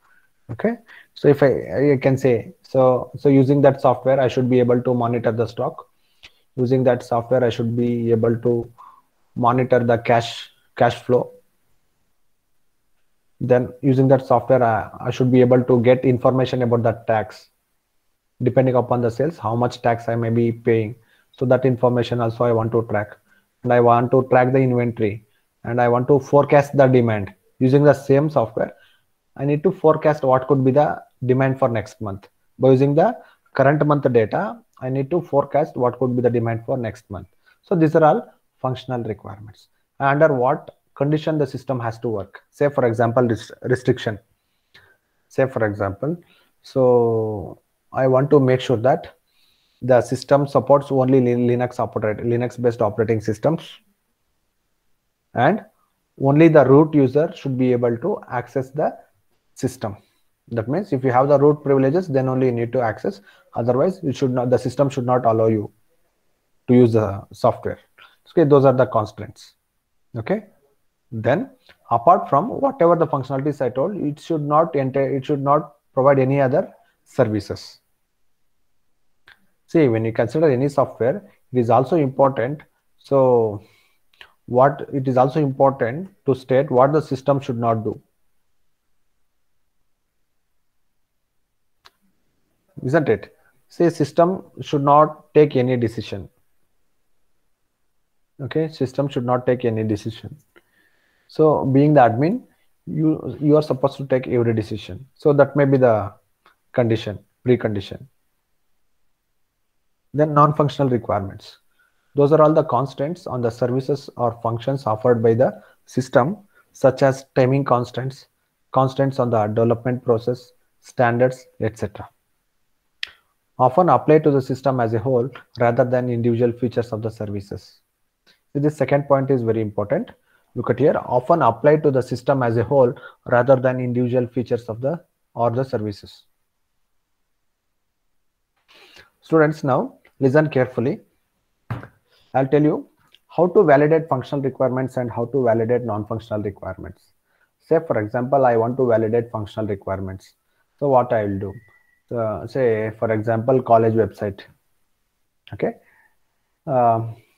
Okay, so if I can say, so using that software I should be able to monitor the stock. Using that software I should be able to monitor the cash flow. Then using that software I should be able to get information about the tax, depending upon the sales, how much tax I may be paying. So that information also I want to track, and I want to track the inventory, and I want to forecast the demand. Using the same software I need to forecast what could be the demand for next month. By using the current month data, I need to forecast what could be the demand for next month. So these are all functional requirements. Under what condition the system has to work. Say for example, restriction. Say for example, so I want to make sure that the system supports only Linux based operating systems, and only the root user should be able to access the system. That means if you have the root privileges, then only you need to access, otherwise it should not, the system should not allow you to use the software. Okay, those are the constraints. Okay, then apart from whatever the functionalities I told, it should not provide any other services. See, when you consider any software, it is also important, so what it is also important to state what the system should not do, isn't it? Say system should not take any decision. Okay, system should not take any decision. So being the admin, you are supposed to take every decision. So that may be the condition, precondition. Then non-functional requirements. Those are all the constraints on the services or functions offered by the system, such as timing constraints, constraints on the development process, standards, etc. Often apply to the system as a whole rather than individual features of the services. So this second point is very important. Look at here, often applied to the system as a whole rather than individual features of the services. Students, now listen carefully. I'll tell you how to validate functional requirements and how to validate non-functional requirements. Say for example, I want to validate functional requirements. So what I will do? So say for example, college website. Okay.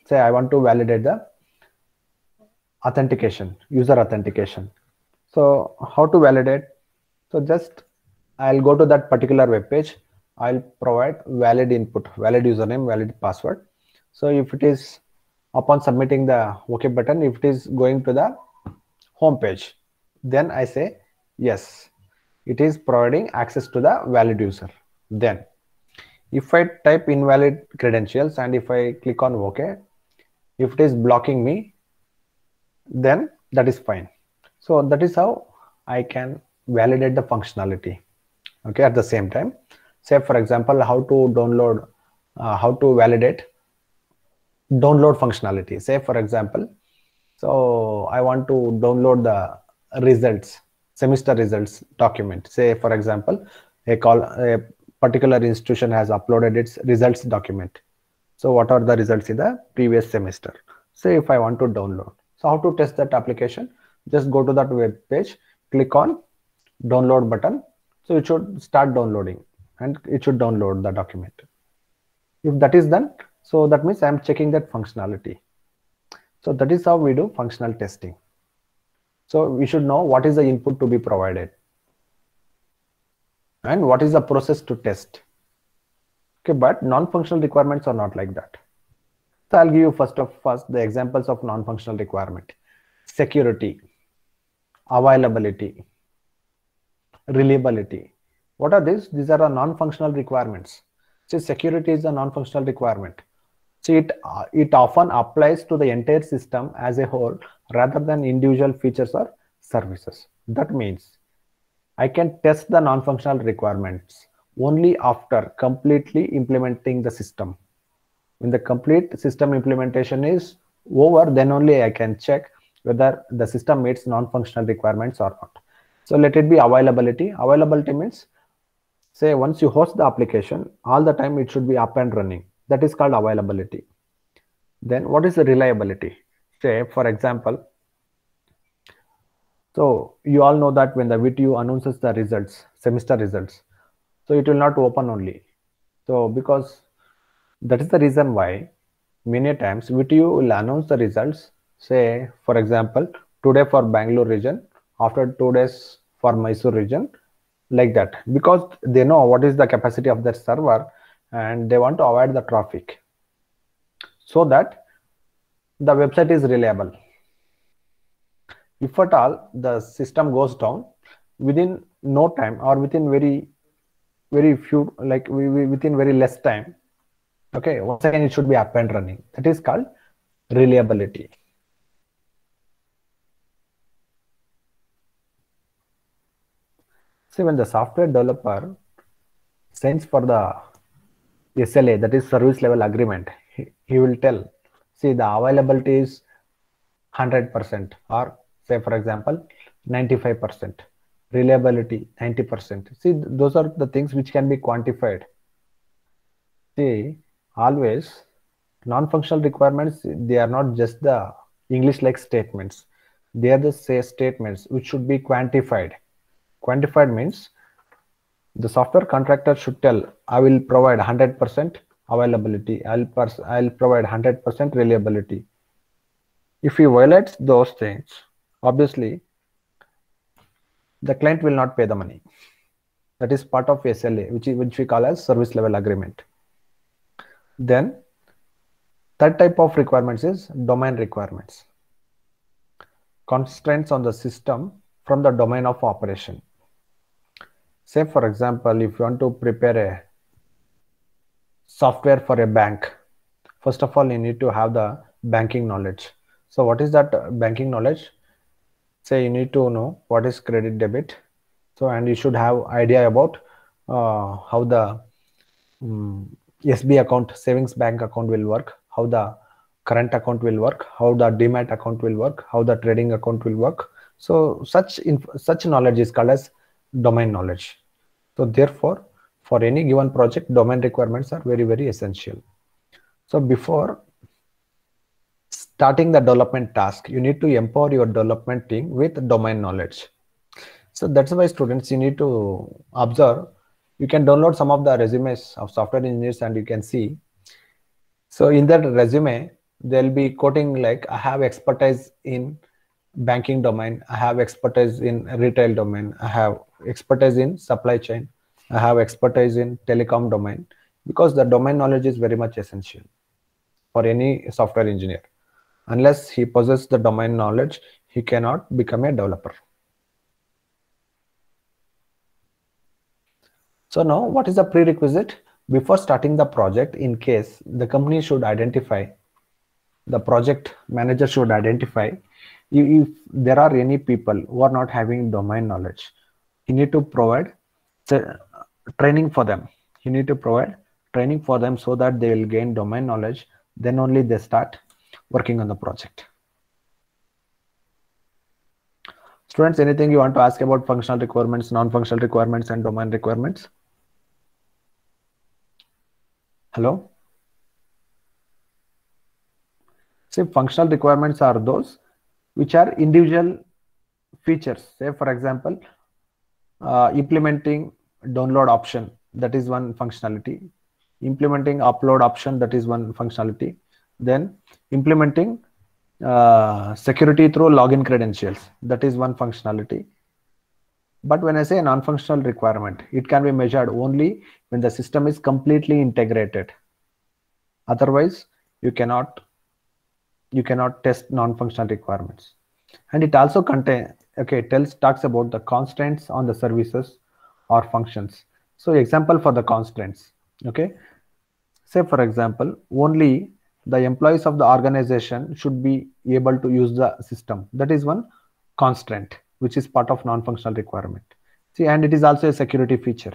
Say I want to validate the authentication, user authentication. So how to validate? So just I'll go to that particular web page. I'll provide valid input, valid username, valid password. So if it is upon submitting the OK button, if it is going to the home page, then I say yes, it is providing access to the valid user. Then if I type invalid credentials and if I click on OK, if it is blocking me, then that is fine. So that is how I can validate the functionality. Okay, at the same time, Say for example, how to download, how to validate download functionality. Say for example, so I want to download the results, semester results document. Say for example, a particular institution has uploaded its results document. So what are the results in the previous semester? Say if I want to download, so how to test that application? Just go to that web page, click on download button. So it should start downloading and it should download the document. If that is done, so that means I'm checking that functionality. So that is how we do functional testing. So we should know what is the input to be provided and what is the process to test. Okay, but non-functional requirements are not like that. So I'll give you first the examples of non-functional requirement: security, availability, reliability. What are these? These are non-functional requirements. So security is a non-functional requirement. So it often applies to the entire system as a whole rather than individual features or services. That means I can test the non-functional requirements only after completely implementing the system. When the complete system implementation is over, then only I can check whether the system meets non-functional requirements or not. So let it be availability. Availability means, say once you host the application, all the time it should be up and running. That is called availability. Then what is the reliability? Say for example, so you all know that when the VTU announces the results, semester results, so it will not open only. So because that is the reason why many times VTU will announce the results, say for example, today for Bangalore region, after 2 days for Mysore region, like that, because they know what is the capacity of that server and they want to avoid the traffic so that the website is reliable. If at all the system goes down, within no time or within very few, like within very less time, okay, once again it should be up and running. That is called reliability. See, when the software developer signs for the SLA, that is service level agreement, he will tell, see, the availability is 100%, or say for example 95%, reliability 90%. See, those are the things which can be quantified. See, always non-functional requirements, they are not just the English like statements, they are the statements which should be quantified. Quantified means the software contractor should tell, I will provide 100% availability, I'll provide 100% reliability. If he violates those things, obviously the client will not pay the money. That is part of SLA, which we call as service level agreement. Then third type of requirements is domain requirements. Constraints on the system from the domain of operation. Say for example, if you want to prepare a software for a bank, first of all you need to have the banking knowledge. So what is that banking knowledge? Say you need to know what is credit debit. So, and you should have idea about how the SB account, savings bank account will work, how the current account will work, how the demat account will work, how the trading account will work. So such knowledge is called as domain knowledge. So therefore, for any given project, domain requirements are very, very essential. So before starting the development task, you need to empower your development team with domain knowledge. So that's why students, you need to observe. You can download some of the resumes of software engineers and you can see. So in that resume, they'll be quoting like, I have expertise in banking domain, I have expertise in retail domain, I have expertise in supply chain, I have expertise in telecom domain, because the domain knowledge is very much essential for any software engineer. Unless he possesses the domain knowledge, he cannot become a developer. So now what is the prerequisite? Before starting the project, in case the company should identify, the project manager should identify if there are any people who are not having domain knowledge, he need to provide training for them. You need to provide training for them so that they will gain domain knowledge. Then only they start working on the project. Students, anything you want to ask about functional requirements, non-functional requirements, and domain requirements? Hello? See, functional requirements are those which are individual features. Say, for example, implementing download option, that is one functionality. Implementing upload option, that is one functionality. Then implementing security through login credentials, that is one functionality. But when I say non-functional requirement, it can be measured only when the system is completely integrated. Otherwise, you cannot test non-functional requirements. And it also talks about the constraints on the services or functions. So example for the constraints, okay, say for example, only the employees of the organization should be able to use the system. That is one constraint which is part of non-functional requirement. See, and it is also a security feature.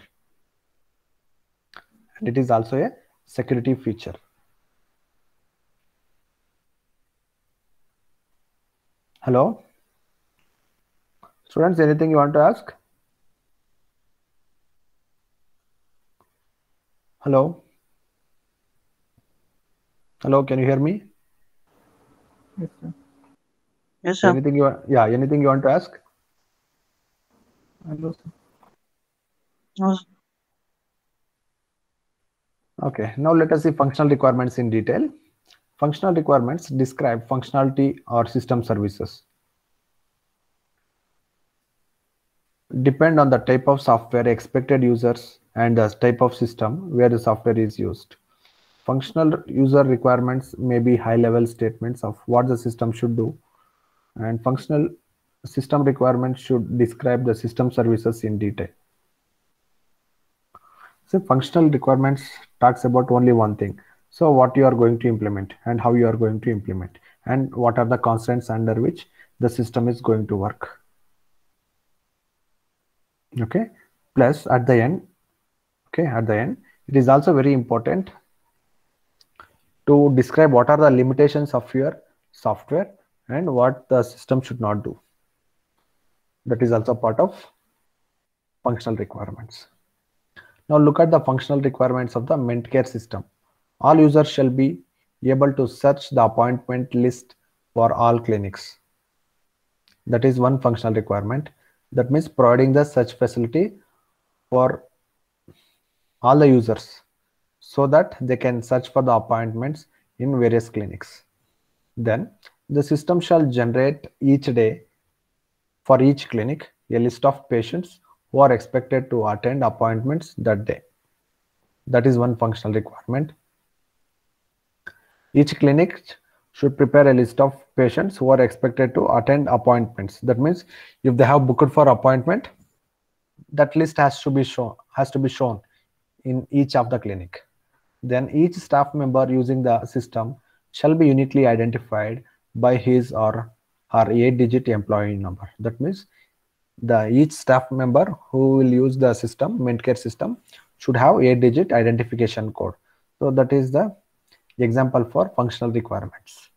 Hello? Students, anything you want to ask? Hello? Hello, can you hear me? Yes, sir. Yes, sir. Anything you want to ask? Hello, sir. No, sir. Okay, now let us see functional requirements in detail. Functional requirements describe functionality or system services. Depend on the type of software, expected users, and the type of system where the software is used. Functional user requirements may be high-level statements of what the system should do, and functional system requirements should describe the system services in detail. So functional requirements talks about only one thing. So what you are going to implement and how you are going to implement and what are the constraints under which the system is going to work. Okay. Plus at the end, it is also very important to describe what are the limitations of your software and what the system should not do. That is also part of functional requirements. Now look at the functional requirements of the Mentcare system. All users shall be able to search the appointment list for all clinics. That is one functional requirement. That means providing the search facility for all the users so that they can search for the appointments in various clinics. Then the system shall generate each day for each clinic a list of patients who are expected to attend appointments that day. That is one functional requirement. Each clinic should prepare a list of patients who are expected to attend appointments. That means if they have booked for appointment, that list has to be shown in each of the clinic. Then each staff member using the system shall be uniquely identified by his or her 8-digit employee number. That means each staff member who will use the system, Mentcare system, should have 8-digit identification code. So that is the example for functional requirements.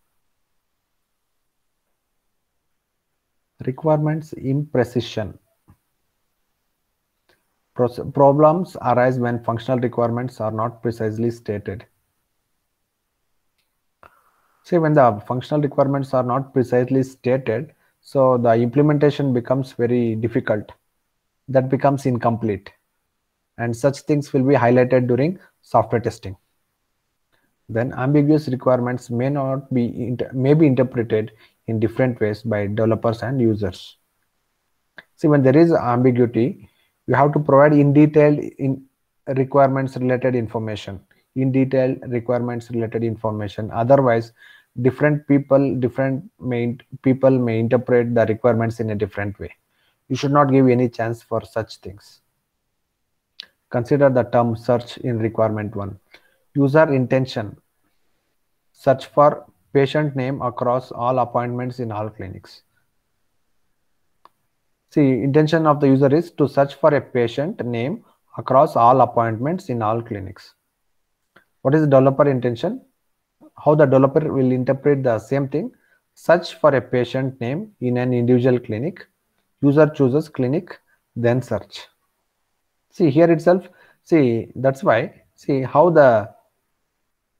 Requirements imprecision. Problems arise when functional requirements are not precisely stated. See, when the functional requirements are not precisely stated, so the implementation becomes very difficult. That becomes incomplete. And such things will be highlighted during software testing. Then ambiguous requirements may be interpreted in different ways by developers and users. See, when there is ambiguity, you have to provide in detail requirements related information. Otherwise, different people may interpret the requirements in a different way. You should not give any chance for such things. Consider the term search in requirement 1. User intention. Search for patient name across all appointments in all clinics. See, intention of the user is to search for a patient name across all appointments in all clinics. What is the developer intention? How the developer will interpret the same thing. Search for a patient name in an individual clinic. User chooses clinic, then search. See here itself, see that's why, see how the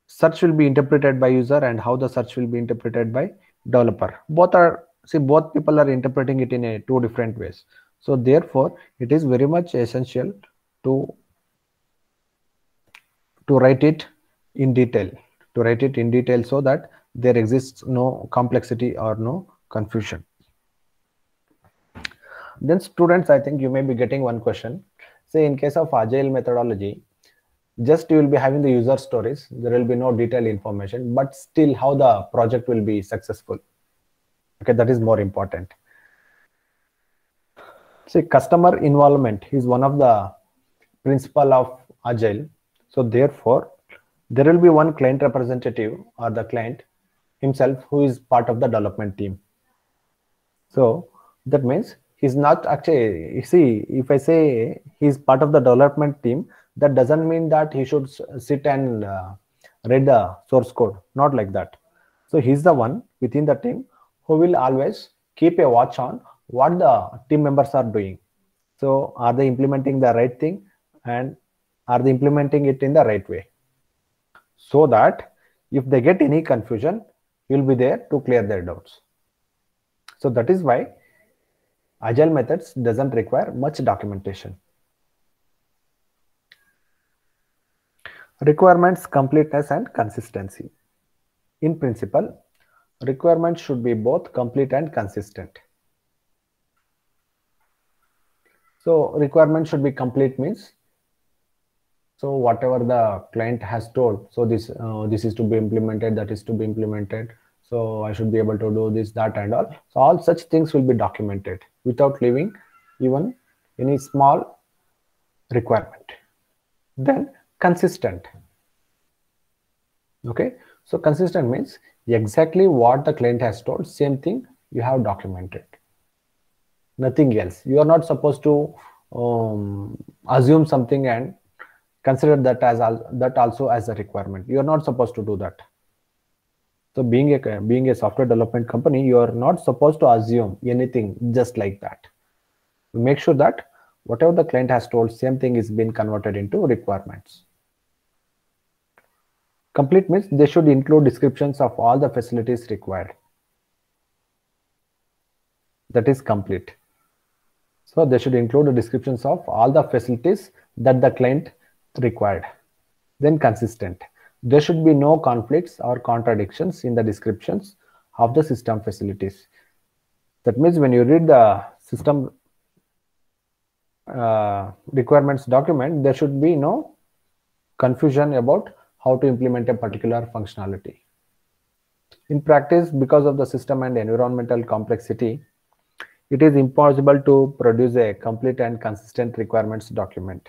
search will be interpreted by user and how the search will be interpreted by developer. Both are, see both people are interpreting it in two different ways. So therefore it is very much essential to write it in detail, so that there exists no complexity or no confusion. Then students, I think you may be getting one question. Say in case of agile methodology, just you will be having the user stories, there will be no detailed information, but still how the project will be successful. Okay, that is more important. See, customer involvement is one of the principle of agile. So therefore there will be one client representative or the client himself who is part of the development team. So that means he's not actually, see, if I say he's part of the development team, that doesn't mean that he should sit and read the source code, not like that. So he's the one within the team who will always keep a watch on what the team members are doing. So are they implementing the right thing and are they implementing it in the right way? So that if they get any confusion, you'll be there to clear their doubts. So that is why agile methods doesn't require much documentation. Requirements, completeness and consistency. In principle, requirements should be both complete and consistent. So requirement should be complete means, so whatever the client has told, so this is to be implemented, that is to be implemented, so I should be able to do this, that and all. So all such things will be documented without leaving even any small requirement. Then consistent. Okay, so consistent means exactly what the client has told, same thing you have documented, nothing else. You are not supposed to assume something and consider that as that also as a requirement. You are not supposed to do that. So being a software development company, you are not supposed to assume anything just like that. Make sure that whatever the client has told, same thing is being converted into requirements. Complete means they should include descriptions of all the facilities required. That is complete. So they should include the descriptions of all the facilities that the client required. Then consistent. There should be no conflicts or contradictions in the descriptions of the system facilities. That means when you read the system requirements document, there should be no confusion about how to implement a particular functionality. In practice, because of the system and environmental complexity, it is impossible to produce a complete and consistent requirements document.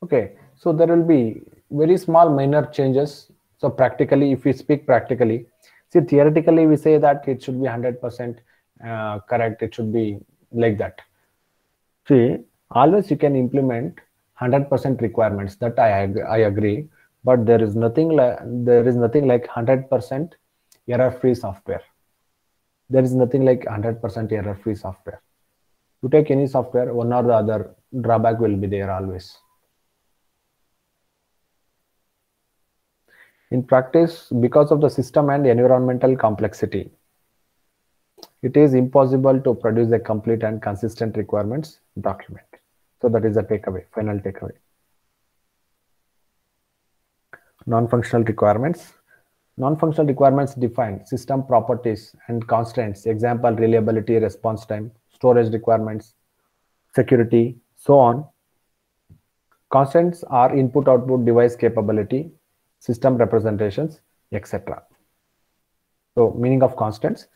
Okay, so there will be very small minor changes. So practically, if we speak practically, see, theoretically we say that it should be 100% correct, it should be like that. See, always you can implement 100% requirements, that I agree, but there is nothing like 100% error-free software. There is nothing like 100% error-free software. You take any software, one or the other drawback will be there always. In practice, because of the system and environmental complexity, it is impossible to produce a complete and consistent requirements document. So that is the takeaway, final takeaway. Non-functional requirements. Non-functional requirements define system properties and constraints. Example, reliability, response time, storage requirements, security, so on. Constraints are input-output device capability, system representations, etc. So meaning of constraints: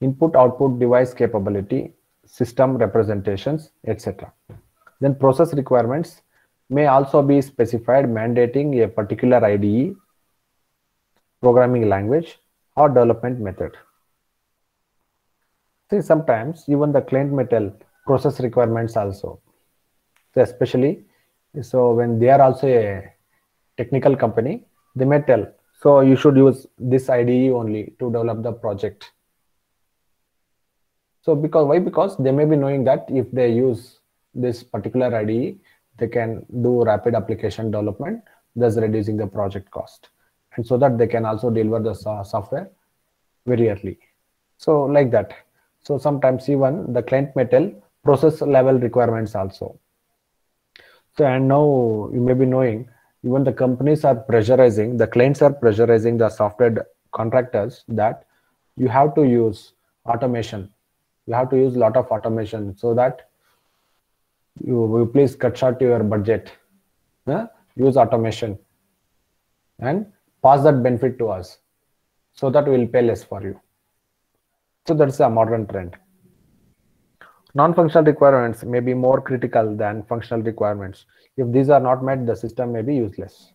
input-output device capability, system representations, etc. Then process requirements may also be specified, mandating a particular IDE, programming language, or development method. See, sometimes even the client may tell process requirements also. So especially, so when they are also a technical company, they may tell, so you should use this IDE only to develop the project. So why? Because they may be knowing that if they use this particular IDE, they can do rapid application development, thus reducing the project cost. And so that they can also deliver the software very early. So like that. So sometimes even the client may tell process level requirements also. So, and now you may be knowing, even the companies are pressurizing, the clients are pressurizing the software contractors that you have to use automation. You have to use a lot of automation so that you please cut short your budget. Use automation and pass that benefit to us so that we will pay less for you. So that's a modern trend. Non-functional requirements may be more critical than functional requirements. If these are not met, the system may be useless.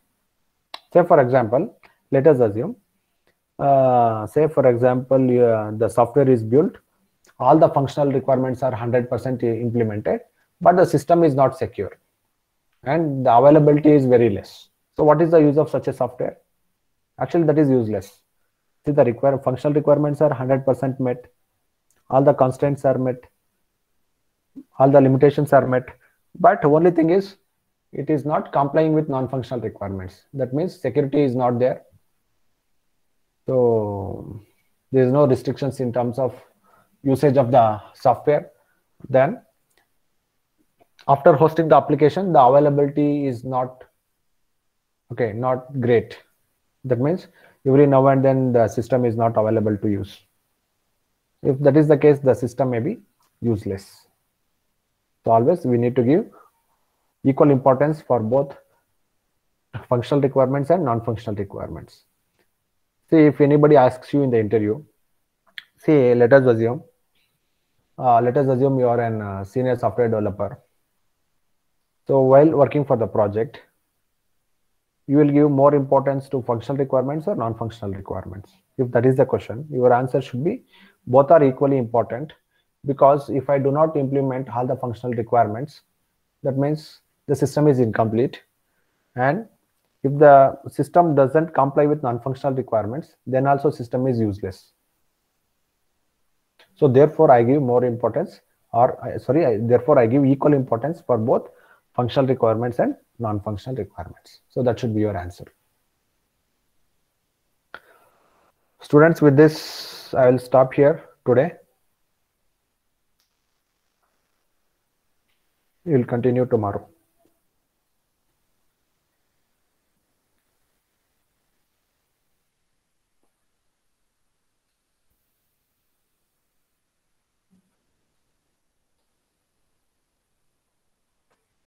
Say for example, let us assume, the software is built, all the functional requirements are 100% implemented, but the system is not secure and the availability is very less. So what is the use of such a software? Actually, that is useless. See, the functional requirements are 100% met, all the constraints are met, all the limitations are met, but only thing is it is not complying with non-functional requirements. That means security is not there. So there is no restrictions in terms of usage of the software. Then after hosting the application, the availability is not great. That means every now and then the system is not available to use. If that is the case, the system may be useless. So always we need to give equal importance for both functional requirements and non-functional requirements. See, if anybody asks you in the interview, say let us assume you are a senior software developer. So while working for the project, you will give more importance to functional requirements or non-functional requirements. If that is the question, your answer should be both are equally important, because if I do not implement all the functional requirements, that means the system is incomplete. And if the system doesn't comply with non-functional requirements, then also system is useless. So therefore I give more importance, therefore I give equal importance for both functional requirements and non-functional requirements. So that should be your answer. Students, with this I will stop here today. We will continue tomorrow.